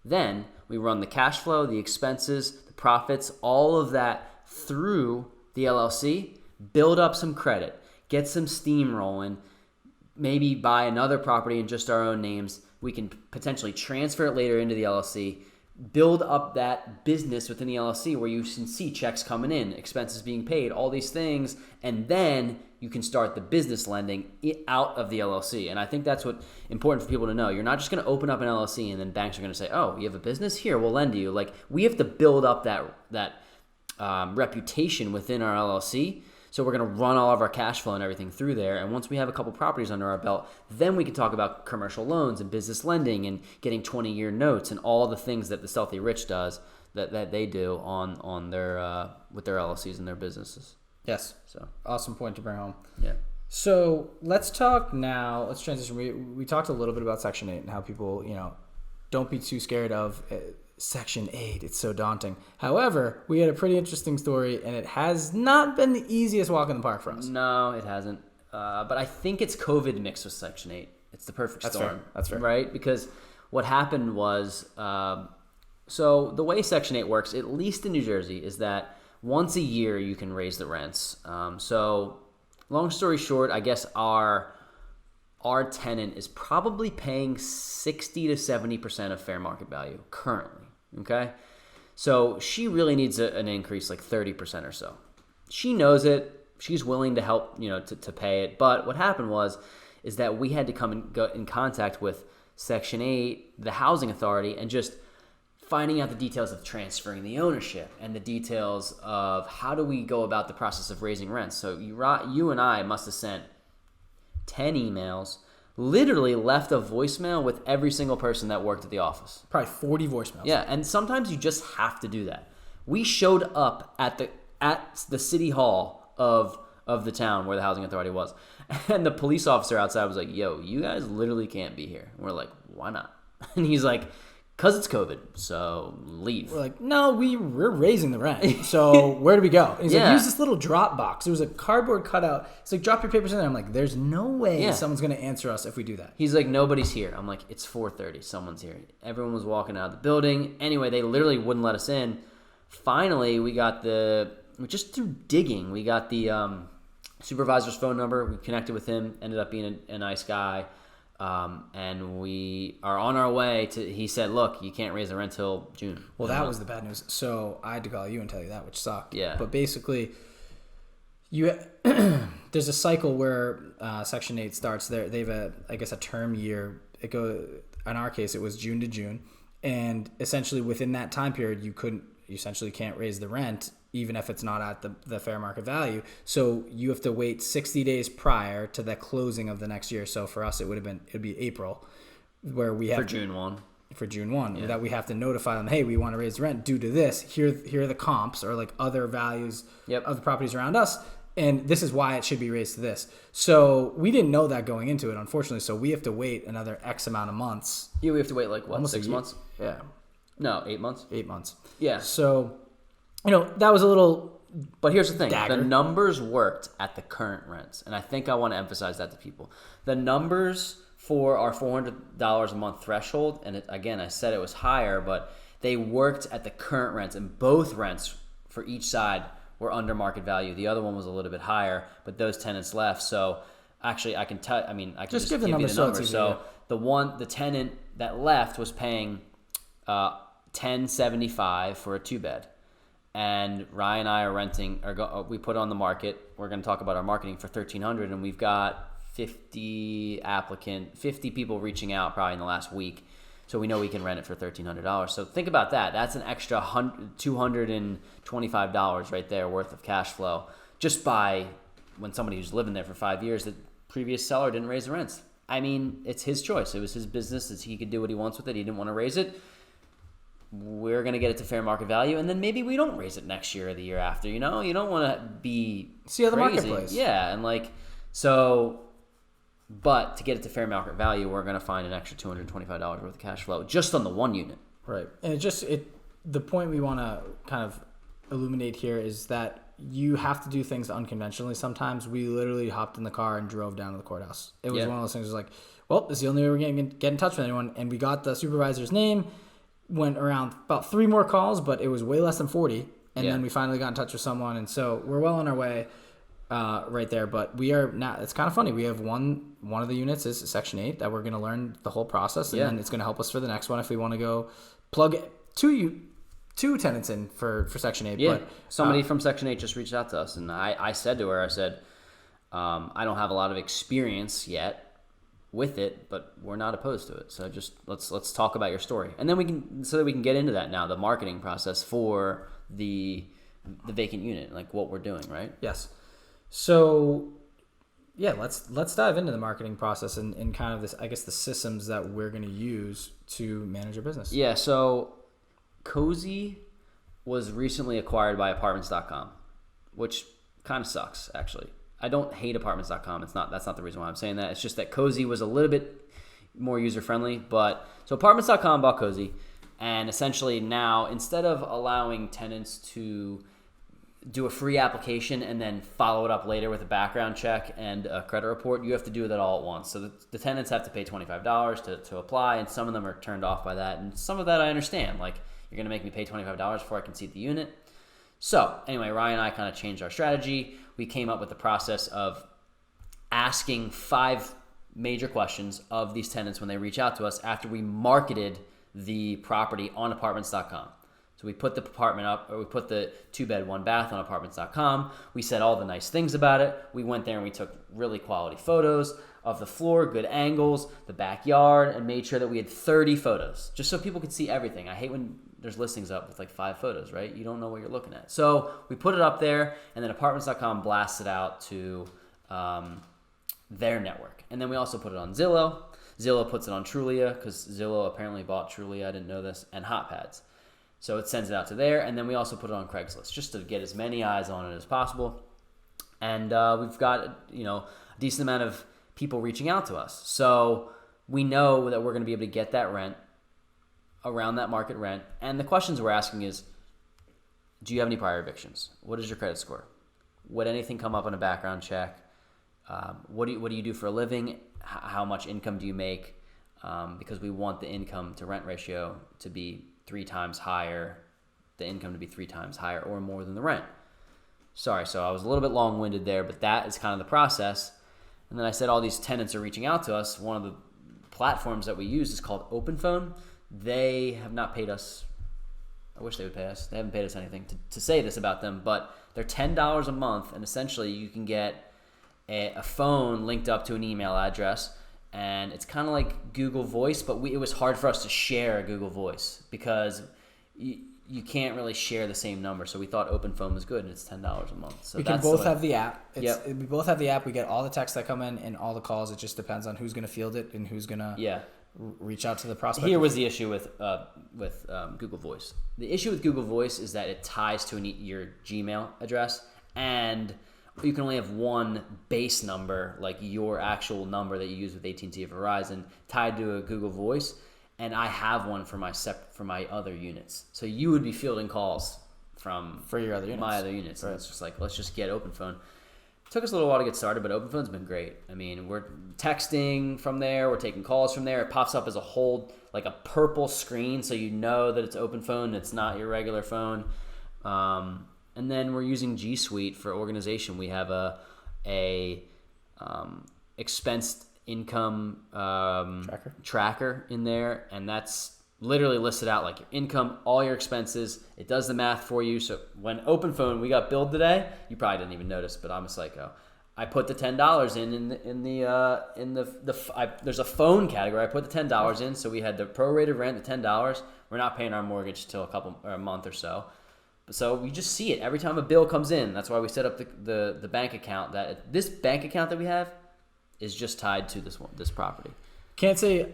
Then we run the cash flow, the expenses, the profits, all of that through the LLC, build up some credit, get some steam rolling, maybe buy another property in just our own names. We can potentially transfer it later into the LLC, build up that business within the LLC where you can see checks coming in, expenses being paid, all these things, and then you can start the business lending out of the LLC. And I think that's what's important for people to know. You're not just going to open up an LLC and then banks are going to say, oh, you have a business? Here, we'll lend you. Like, we have to build up that reputation within our LLC. So we're going to run all of our cash flow and everything through there. And once we have a couple properties under our belt, then we can talk about commercial loans and business lending and getting 20-year notes and all the things that the Stealthy Rich does that they do on their with their LLCs and their businesses. Yes. So awesome point to bring home. Yeah. So let's talk now. Let's transition. We talked a little bit about Section 8 and how people, don't be too scared of Section 8. It's so daunting. However, we had a pretty interesting story, and it has not been the easiest walk in the park for us. No, it hasn't. But I think it's COVID mixed with Section 8. It's the perfect storm. Fair. That's fair. Right? Because what happened was, so the way Section 8 works, at least in New Jersey, is that once a year you can raise the rents. So long story short, I guess our tenant is probably paying 60 to 70% of fair market value currently. Okay, so she really needs an increase, like 30% or so. She knows it. She's willing to help, to pay it. But what happened is that we had to come and go in contact with Section 8, the housing authority, and just finding out the details of transferring the ownership and the details of how do we go about the process of raising rents. So you and I must have sent 10 emails, literally left a voicemail with every single person that worked at the office. Probably 40 voicemails. Yeah, and sometimes you just have to do that. We showed up at the city hall of the town where the housing authority was, and the police officer outside was like, yo, you guys literally can't be here. And we're like, why not? And he's like, because it's COVID, so leave. We're like, no, we're raising the rent. So where do we go? And he's like, use this little drop box. It was a cardboard cutout. It's like, drop your papers in there. I'm like, there's no way someone's going to answer us if we do that. He's like, nobody's here. I'm like, it's 4:30. Someone's here. Everyone was walking out of the building. Anyway, they literally wouldn't let us in. Finally, just through digging, we got the supervisor's phone number. We connected with him, ended up being a nice guy. And we are on our way he said, look, you can't raise the rent till June. Well, that was the bad news. So I had to call you and tell you that, which sucked. Yeah. But basically, there's a cycle where Section 8 starts. They have a term year. In our case, it was June to June. And essentially within that time period, you essentially can't raise the rent, even if it's not at the fair market value. So you have to wait 60 days prior to the closing of the next year. So for us, it'd be April, where we have June 1. For June 1, that we have to notify them, hey, we want to raise the rent due to this. Here are the comps or like other values of the properties around us. And this is why it should be raised to this. So we didn't know that going into it, unfortunately. So we have to wait another X amount of months. Yeah, we have to wait like what, almost 6 months? Yeah. No, 8 months? 8 months. Yeah. So, that was a little. But here's the thing. Dagger. The numbers worked at the current rents. And I think I want to emphasize that to people. The numbers for our $400 a month threshold, and again, I said it was higher, but they worked at the current rents. And both rents for each side were under market value. The other one was a little bit higher, but those tenants left. So actually, I can tell. I mean, I can just give you the number. So the tenant that left was paying $1,075 for a 2-bed, and Ryan and I are renting. We put it on the market. We're going to talk about our marketing for $1,300, and we've got 50 people reaching out probably in the last week. So we know we can rent it for $1,300. So think about that. That's an extra $225 right there worth of cash flow just by when somebody who's living there for 5 years, the previous seller didn't raise the rents. I mean, it's his choice. It was his business. He could do what he wants with it. He didn't want to raise it. We're going to get it to fair market value, and then maybe we don't raise it next year or the year after. You know, you don't want to be see how the crazy. market plays. Yeah, and so. But to get it to fair market value, we're going to find an extra $225 worth of cash flow just on the one unit. Right. And the point we want to kind of illuminate here is that you have to do things unconventionally. Sometimes we literally hopped in the car and drove down to the courthouse. It was one of those things like, well, this is the only way we're going to get in touch with anyone. And we got the supervisor's name, went around about 3 more calls, but it was way less than 40. And then we finally got in touch with someone. And so we're well on our way. Right there, but we are now. It's kind of funny. We have one of the units is Section 8 that we're going to learn the whole process, and then it's going to help us for the next one if we want to go plug two tenants in for Section 8. Yeah, but, somebody from Section 8 just reached out to us, and I said to her, I said, I don't have a lot of experience yet with it, but we're not opposed to it. So just let's talk about your story, and then we can get into that now, the marketing process for the vacant unit, like what we're doing, right? Yes. So, yeah, let's dive into the marketing process and kind of this, I guess, the systems that we're going to use to manage your business. Yeah, so Cozy was recently acquired by Apartments.com, which kind of sucks, actually. I don't hate Apartments.com. That's not the reason why I'm saying that. It's just that Cozy was a little bit more user-friendly. So Apartments.com bought Cozy, and essentially now, instead of allowing tenants to do a free application and then follow it up later with a background check and a credit report, you have to do that all at once. So the tenants have to pay $25 to apply, and some of them are turned off by that. And some of that I understand. Like, you're going to make me pay $25 before I can see the unit. So anyway, Ryan and I kind of changed our strategy. We came up with the process of asking 5 major questions of these tenants when they reach out to us after we marketed the property on Apartments.com. So we put the apartment up, or we put the 2-bed, 1-bath on Apartments.com. We said all the nice things about it. We went there and we took really quality photos of the floor, good angles, the backyard, and made sure that we had 30 photos, just so people could see everything. I hate when there's listings up with like 5 photos, right? You don't know what you're looking at. So we put it up there, and then Apartments.com blasts it out to their network. And then we also put it on Zillow. Zillow puts it on Trulia, because Zillow apparently bought Trulia. I didn't know this. And HotPads. So it sends it out to there, and then we also put it on Craigslist just to get as many eyes on it as possible. And we've got a decent amount of people reaching out to us. So we know that we're going to be able to get that rent around that market rent. And the questions we're asking is, do you have any prior evictions? What is your credit score? Would anything come up on a background check? What do you do for a living? How much income do you make? Because we want the income to rent ratio to be 3 times higher, the income to be 3 times higher or more than the rent. Sorry, so I was a little bit long-winded there, but that is kind of the process. And then I said all these tenants are reaching out to us. One of the platforms that we use is called OpenPhone. They have not paid us. I wish they would pay us. They haven't paid us anything to say this about them, but they're $10 a month, and essentially you can get a phone linked up to an email address. And it's kind of like Google Voice, but it was hard for us to share a Google Voice because you can't really share the same number. So we thought OpenPhone was good, and it's $10 a month. So we can both have the app. Yep. We both have the app. We get all the texts that come in and all the calls. It just depends on who's going to field it and who's going to reach out to the prospect. Here was the issue with Google Voice. The issue with Google Voice is that it ties to your Gmail address, and you can only have one base number, like your actual number that you use with AT&T or Verizon, tied to a Google Voice, and I have one for my other units. So you would be fielding calls for your other units. My other units. Right. And it's just like, let's just get OpenPhone. It took us a little while to get started, but OpenPhone's been great. I mean, we're texting from there, we're taking calls from there. It pops up as a whole, like a purple screen, so you know that it's OpenPhone, it's not your regular phone. And then we're using G Suite for organization. We have a expensed income tracker in there, and that's literally listed out like your income, all your expenses. It does the math for you. So when Open Phone, we got billed today, you probably didn't even notice, but I'm a psycho. I put the $10 there's a phone category. I put the $10 in, so we had the prorated rent, the $10. We're not paying our mortgage till a month or so. So you just see it every time a bill comes in. That's why we set up the bank account. That this bank account that we have is just tied to this property. Can't say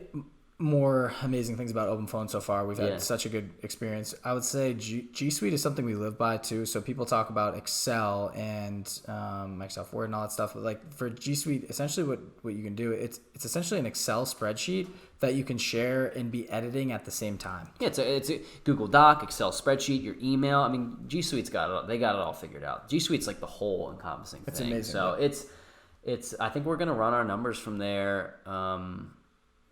more amazing things about Open Phone so far. We've had such a good experience. I would say G Suite is something we live by too. So people talk about Excel and Microsoft Word and all that stuff. But like for G Suite, essentially what you can do, it's essentially an Excel spreadsheet that you can share and be editing at the same time. Yeah, it's a Google Doc, Excel spreadsheet, your email. I mean, G Suite's got it all figured out. G Suite's like the whole encompassing thing. It's amazing. So it's I think we're gonna run our numbers from there.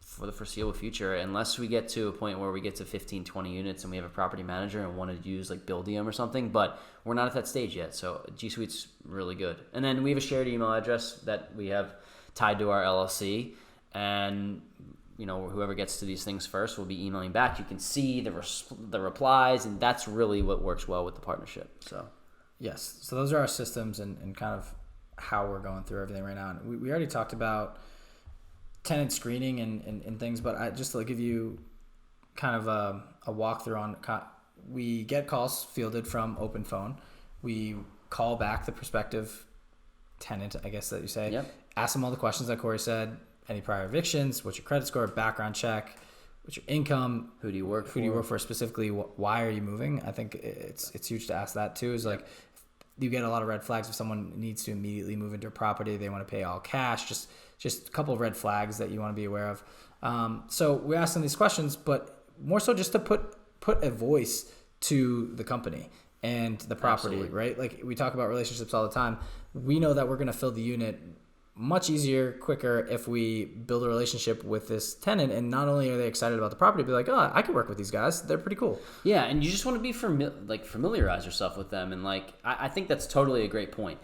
For the foreseeable future, unless we get to a point where we get to 15, 20 units and we have a property manager and want to use like Buildium or something, but we're not at that stage yet. So G Suite's really good. And then we have a shared email address that we have tied to our LLC, and whoever gets to these things first will be emailing back. You can see the replies, and that's really what works well with the partnership. So yes, so those are our systems and kind of how we're going through everything right now. And we already talked about tenant screening and things, but just to give you kind of a walkthrough on, we get calls fielded from Open Phone. We call back the prospective tenant, I guess that you say. Yep. Ask them all the questions that Cory said. Any prior evictions? What's your credit score? Background check. What's your income? Who do you work for? Who do you work for specifically? Why are you moving? I think it's huge to ask that too. Is like you get a lot of red flags if someone needs to immediately move into a property. They want to pay all cash. Just a couple of red flags that you want to be aware of. So we ask them these questions, but more so just to put a voice to the company and the property. Absolutely. Right? Like we talk about relationships all the time. We know that we're going to fill the unit much easier, quicker if we build a relationship with this tenant. And not only are they excited about the property, but like, oh, I could work with these guys. They're pretty cool. Yeah, and you just want to be familiarize yourself with them. And I think that's totally a great point.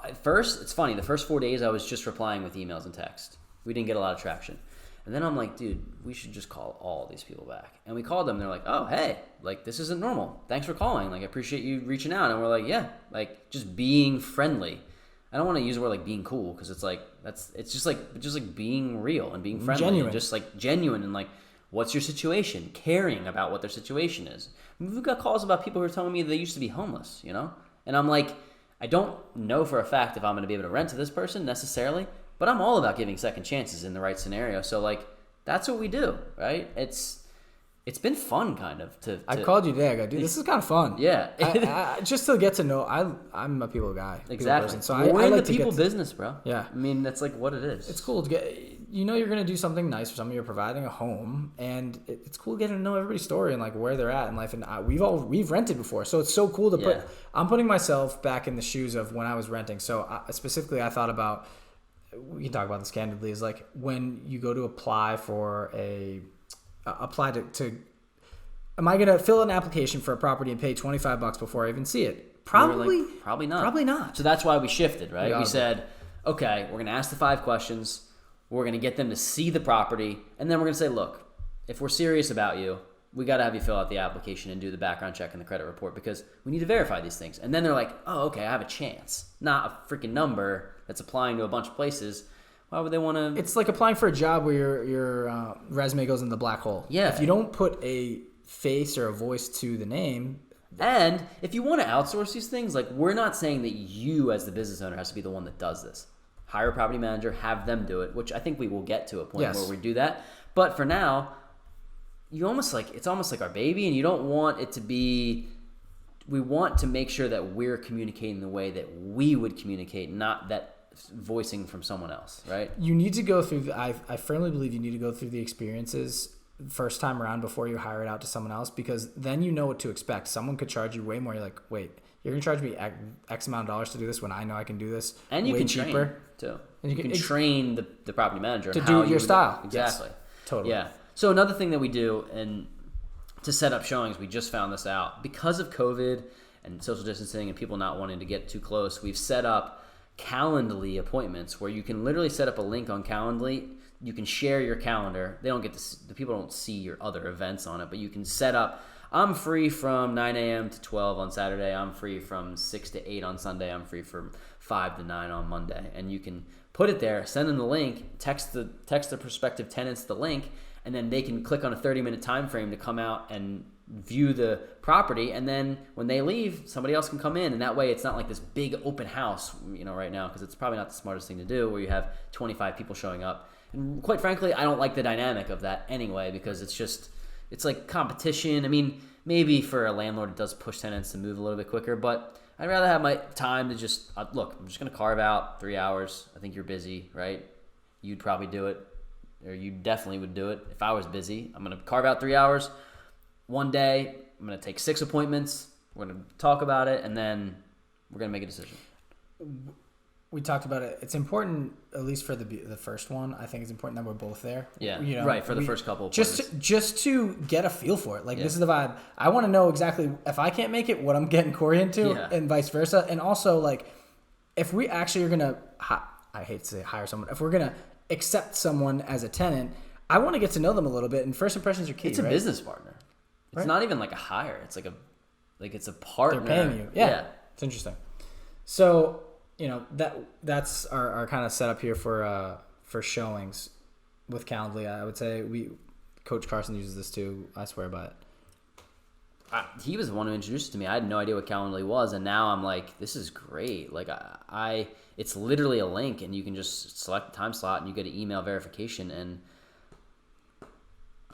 At first, it's funny. The first 4 days, I was just replying with emails and text. We didn't get a lot of traction. And then I'm like, dude, we should just call all these people back. And we called them. They're like, oh, hey, this isn't normal. Thanks for calling. I appreciate you reaching out. And we're like, yeah, just being friendly. I don't want to use the word being cool because it's just being real and being friendly. Genuine. And just genuine and what's your situation? Caring about what their situation is. We've got calls about people who are telling me they used to be homeless, And I'm like, I don't know for a fact if I'm going to be able to rent to this person necessarily, but I'm all about giving second chances in the right scenario. So that's what we do, right? It's been fun kind of to I called you today. I go, dude, this is kind of fun. Yeah. I just to get to know, I'm a people guy. Exactly. So we're in the people business, bro. Yeah. I mean, that's what it is. It's cool to get, you're going to do something nice for somebody. You're providing a home, and it's cool getting to know everybody's story and where they're at in life. And we've rented before. So it's so cool to I'm putting myself back in the shoes of when I was renting. So specifically, I thought about, we can talk about this candidly, is when you go to apply for am I going to fill an application for a property and pay $25 before I even see it? Probably not. Probably not. So that's why we shifted, right? We said, okay, we're going to ask the 5 questions. We're going to get them to see the property. And then we're going to say, look, if we're serious about you, we got to have you fill out the application and do the background check and the credit report because we need to verify these things. And then they're like, oh, okay, I have a chance. Not a freaking number that's applying to a bunch of places. Why would they want to? It's like applying for a job where your resume goes in the black hole. Yeah. If you don't put a face or a voice to the name. And if you want to outsource these things, we're not saying that you as the business owner has to be the one that does this. Hire a property manager, have them do it, which I think we will get to a point where we do that. But for now, it's almost like our baby, and you don't want it to be. We want to make sure that we're communicating the way that we would communicate, not that voicing from someone else, right? You need to go through. I firmly believe you need to go through the experiences first time around before you hire it out to someone else, because then you know what to expect. Someone could charge you way more. You're like, wait, you're gonna charge me X amount of dollars to do this when I know I can do this, and you way can cheaper train too. And you can train the property manager to do your style. Exactly. Yes, totally. Yeah. So another thing that we do, and to set up showings, we just found this out because of COVID and social distancing and people not wanting to get too close, we've set up Calendly appointments where you can literally set up a link on Calendly. You can share your calendar. They don't get to, the people don't see your other events on it, but you can set up, I'm free from 9 a.m. to 12 on Saturday. I'm free from 6 to 8 on Sunday. I'm free from 5 to 9 on Monday. And you can put it there, send them the link, text the prospective tenants the link, and then they can click on a 30-minute time frame to come out and view the property, and then when they leave, somebody else can come in, and that way it's not like this big open house, right now, because it's probably not the smartest thing to do where you have 25 people showing up. And quite frankly, I don't like the dynamic of that anyway, because it's like competition. I mean, maybe for a landlord it does push tenants to move a little bit quicker, but I'd rather have my time to just look, I'm just going to carve out 3 hours. I think you're busy, right? You'd probably do it, or you definitely would do it if I was busy. I'm going to carve out 3 hours. One day, I'm going to take 6 appointments. We're going to talk about it, and then we're going to make a decision. We talked about it. It's important, at least for the first one. I think it's important that we're both there. Yeah, right, for the first couple of just to get a feel for it. Like, This is the vibe. I want to know exactly, if I can't make it, what I'm getting Cory into, and vice versa. And also, like, if we actually are going to, I hate to say hire someone, if we're going to accept someone as a tenant, I want to get to know them a little bit, and first impressions are key. It's a business partner. It's not even like a hire. It's like it's a partner. They're paying you. Yeah. It's interesting. So, that's our kind of setup here for showings with Calendly. I would say Coach Carson uses this too. I swear by it. He was the one who introduced it to me. I had no idea what Calendly was, and now I'm like, this is great. Like it's literally a link, and you can just select the time slot, and you get an email verification, and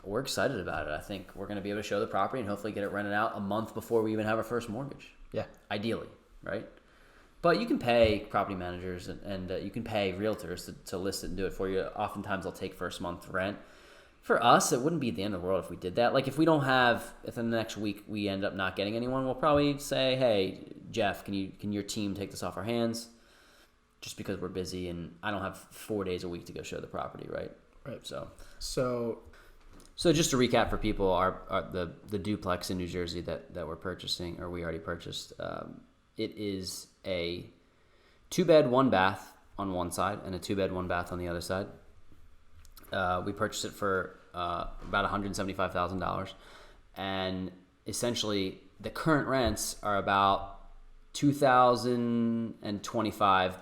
we're excited about it. I think we're going to be able to show the property and hopefully get it rented out a month before we even have our first mortgage. Yeah. Ideally, right? But you can pay property managers and you can pay realtors to list it and do it for you. Oftentimes they'll take first month rent. For us, it wouldn't be the end of the world if we did that. Like if in the next week we end up not getting anyone, we'll probably say, hey, Jeff, can your team take this off our hands? Just because we're busy and I don't have 4 days a week to go show the property, right? Right. So just to recap for people, the duplex in New Jersey that we're purchasing, or we already purchased, it is a 2-bed, 1-bath on one side and a 2-bed, 1-bath on the other side. We purchased it for about $175,000, and essentially the current rents are about $2,025.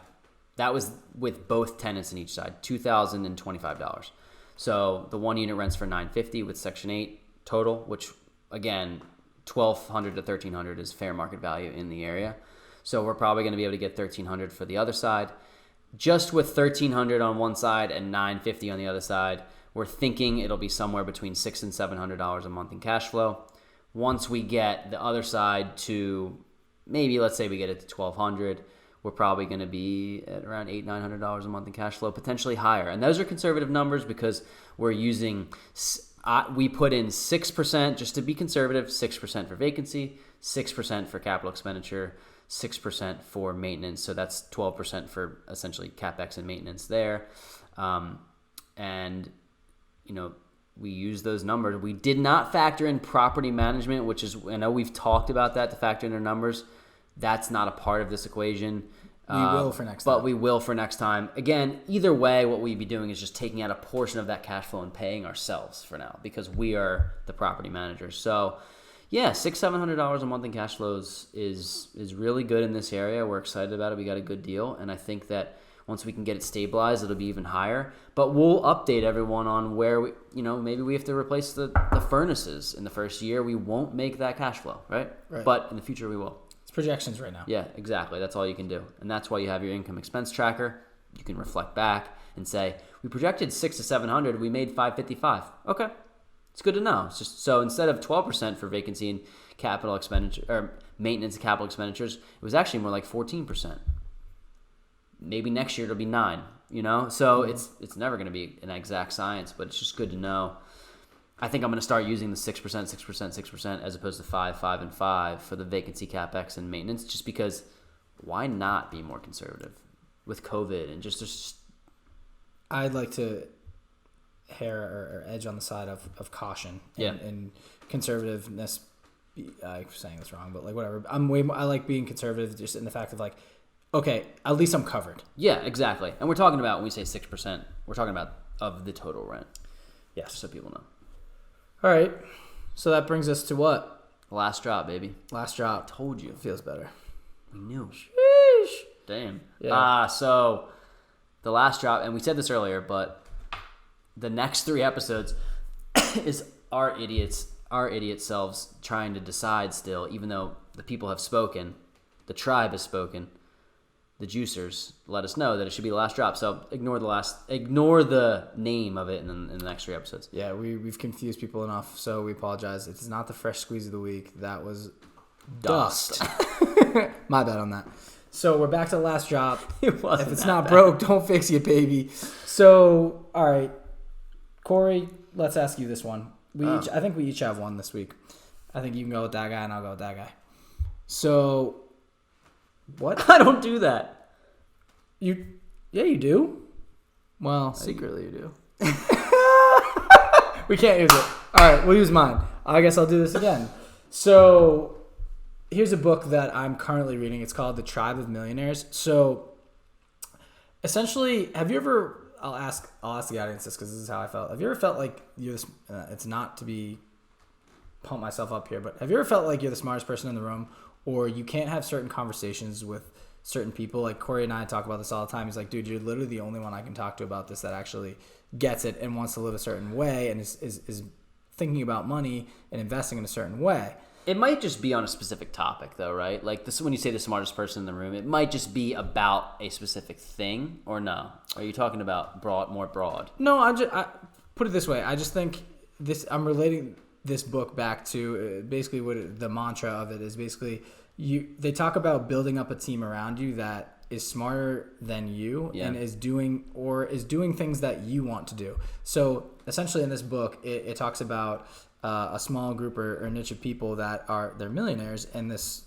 That was with both tenants in each side, $2,025. So the one unit rents for $950 with Section 8 total, which again, $1,200 to $1,300 is fair market value in the area. So we're probably going to be able to get $1,300 for the other side. Just with $1,300 on one side and $950 on the other side, we're thinking it'll be somewhere between $600 and $700 a month in cash flow. Once we get the other side to maybe, let's say we get it to $1,200, we're probably going to be at around $800, $900 a month in cash flow, potentially higher. And those are conservative numbers because we're using, we put in 6% just to be conservative, 6% for vacancy, 6% for capital expenditure, 6% for maintenance. So that's 12% for essentially CapEx and maintenance there. And, we use those numbers. We did not factor in property management, which is, I know we've talked about that, to factor in our numbers. That's not a part of this equation. We will for next time. But we will for next time. Again, either way, what we'd be doing is just taking out a portion of that cash flow and paying ourselves for now because we are the property managers. So, yeah, $600-$700 a month in cash flows is really good in this area. We're excited about it. We got a good deal, and I think that once we can get it stabilized, it'll be even higher. But we'll update everyone on where we, maybe we have to replace the furnaces in the first year. We won't make that cash flow, right? But in the future, we will. Projections right now. Yeah, exactly. That's all you can do. And that's why you have your income expense tracker. You can reflect back and say, we projected $600 to $700, we made $555. Okay. It's good to know. It's just so instead of 12% for vacancy and capital expenditure or maintenance and capital expenditures, it was actually more like 14%. Maybe next year it'll be 9%, So it's never going to be an exact science, but it's just good to know. I think I'm going to start using the 6%, 6%, 6% as opposed to 5, 5, and 5 for the vacancy, CapEx, and maintenance, just because why not be more conservative with COVID and just I'd like to err or edge on the side of caution and conservativeness saying this wrong, but like whatever. I like being conservative just in the fact of like, okay, at least I'm covered. Yeah, exactly. And we're talking about, when we say 6%, we're talking about of the total rent. Yes. Just so people know. All right. So that brings us to what? Last drop, baby. Last drop. Told you. Feels better. We knew. Sheesh. Damn. Yeah. So the last drop, and we said this earlier, but the next 3 episodes is our idiot selves trying to decide still, even though the people have spoken, the tribe has spoken, the juicers let us know that it should be the last drop. So ignore the name of it in the next 3 episodes. Yeah, we've confused people enough, so we apologize. It's not the fresh squeeze of the week. That was dust. My bad on that. So we're back to the last drop. It wasn't. If it's that not bad. broke, don't fix it, baby. So, all right, Cory, let's ask you this one. I think we each have one this week. I think you can go with that guy, and I'll go with that guy. So, what? I don't do that. Yeah, you do. Well, secretly you do. We can't use it. All right, we'll use mine. I guess I'll do this again. So, here's a book that I'm currently reading. It's called The Tribe of Millionaires. So, essentially, have you ever... I'll ask the audience this because this is how I felt. Have you ever felt like you're this... it's not to be... pump myself up here, but have you ever felt like you're the smartest person in the room, or you can't have certain conversations with certain people? Like Cory and I talk about this all the time. He's like, dude, you're literally the only one I can talk to about this that actually gets it and wants to live a certain way and is thinking about money and investing in a certain way. It might just be on a specific topic, though, right? Like this, when you say the smartest person in the room, it might just be about a specific thing, or no? Are you talking about more broad? No, I put it this way. I just think this. I'm relating this book back to basically what the mantra of it is. Basically, they talk about building up a team around you that is smarter than you and is doing things that you want to do. So essentially, in this book, it talks about a small group or niche of people they're millionaires, and this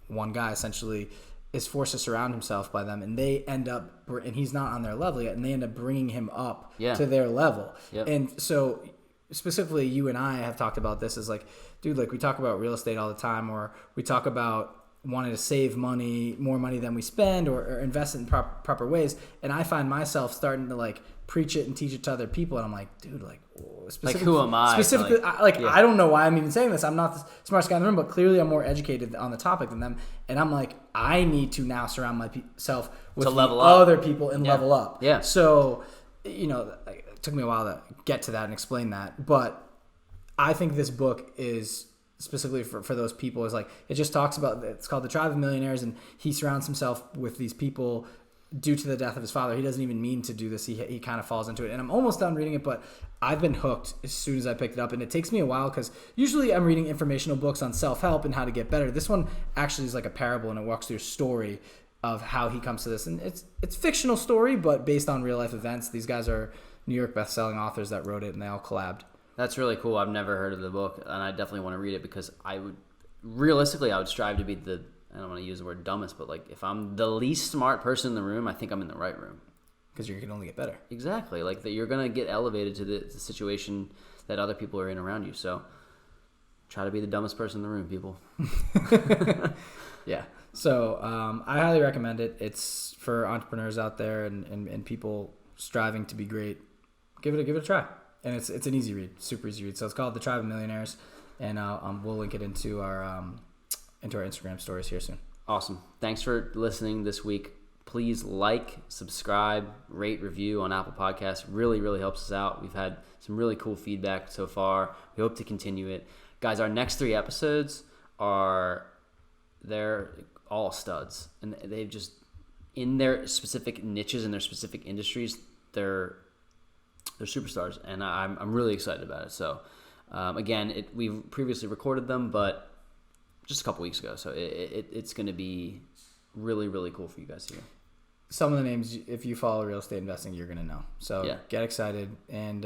one guy essentially is forced to surround himself by them, and they end up, and he's not on their level yet, and they end up bringing him up to their level. Yep. And so specifically, you and I have talked about this as like, dude, like we talk about real estate all the time, or we talk about wanting to save money, more money than we spend, or invest it in proper ways. And I find myself starting to like preach it and teach it to other people. And I'm like, dude, like who am I? Specifically, I don't know why I'm even saying this. I'm not the smartest guy in the room, but clearly I'm more educated on the topic than them. And I'm like, I need to now surround myself with other people and level up. Yeah. So, it took me a while to get to that and explain that. But I think this book is specifically for those people, is like, it just talks about, it's called The Tribe of Millionaires, and he surrounds himself with these people due to the death of his father. He doesn't even mean to do this. He kind of falls into it. And I'm almost done reading it, but I've been hooked as soon as I picked it up. And it takes me a while because usually I'm reading informational books on self-help and how to get better. This one actually is like a parable, and it walks through a story of how he comes to this. And it's fictional story, but based on real life events. These guys are New York best-selling authors that wrote it, and they all collabed. That's really cool. I've never heard of the book, and I definitely want to read it because I would strive to be I don't want to use the word dumbest, but like if I'm the least smart person in the room, I think I'm in the right room. Because you can only get better. Exactly. Like that, you're going to get elevated to the situation that other people are in around you. So try to be the dumbest person in the room, people. Yeah. So I highly recommend it. It's for entrepreneurs out there and people striving to be great. Give it a try. And it's an easy read, super easy read. So it's called The Tribe of Millionaires, and we'll link it into our Instagram stories here soon. Awesome. Thanks for listening this week. Please like, subscribe, rate, review on Apple Podcasts. Really, really helps us out. We've had some really cool feedback so far. We hope to continue it. Guys, our next 3 episodes they're all studs, and they've just, in their specific niches and their specific industries, they're superstars, and I'm really excited about it. So, again, we've previously recorded them, but just a couple weeks ago. So it's going to be really, really cool for you guys to hear. Some of the names, if you follow real estate investing, you're going to know. So Get excited, and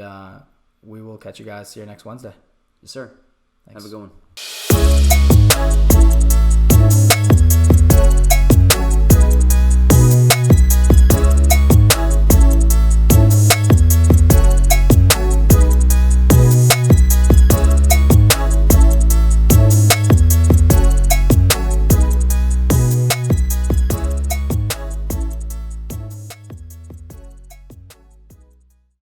we will catch you guys here next Wednesday. Yes, sir. Thanks. Have a good one.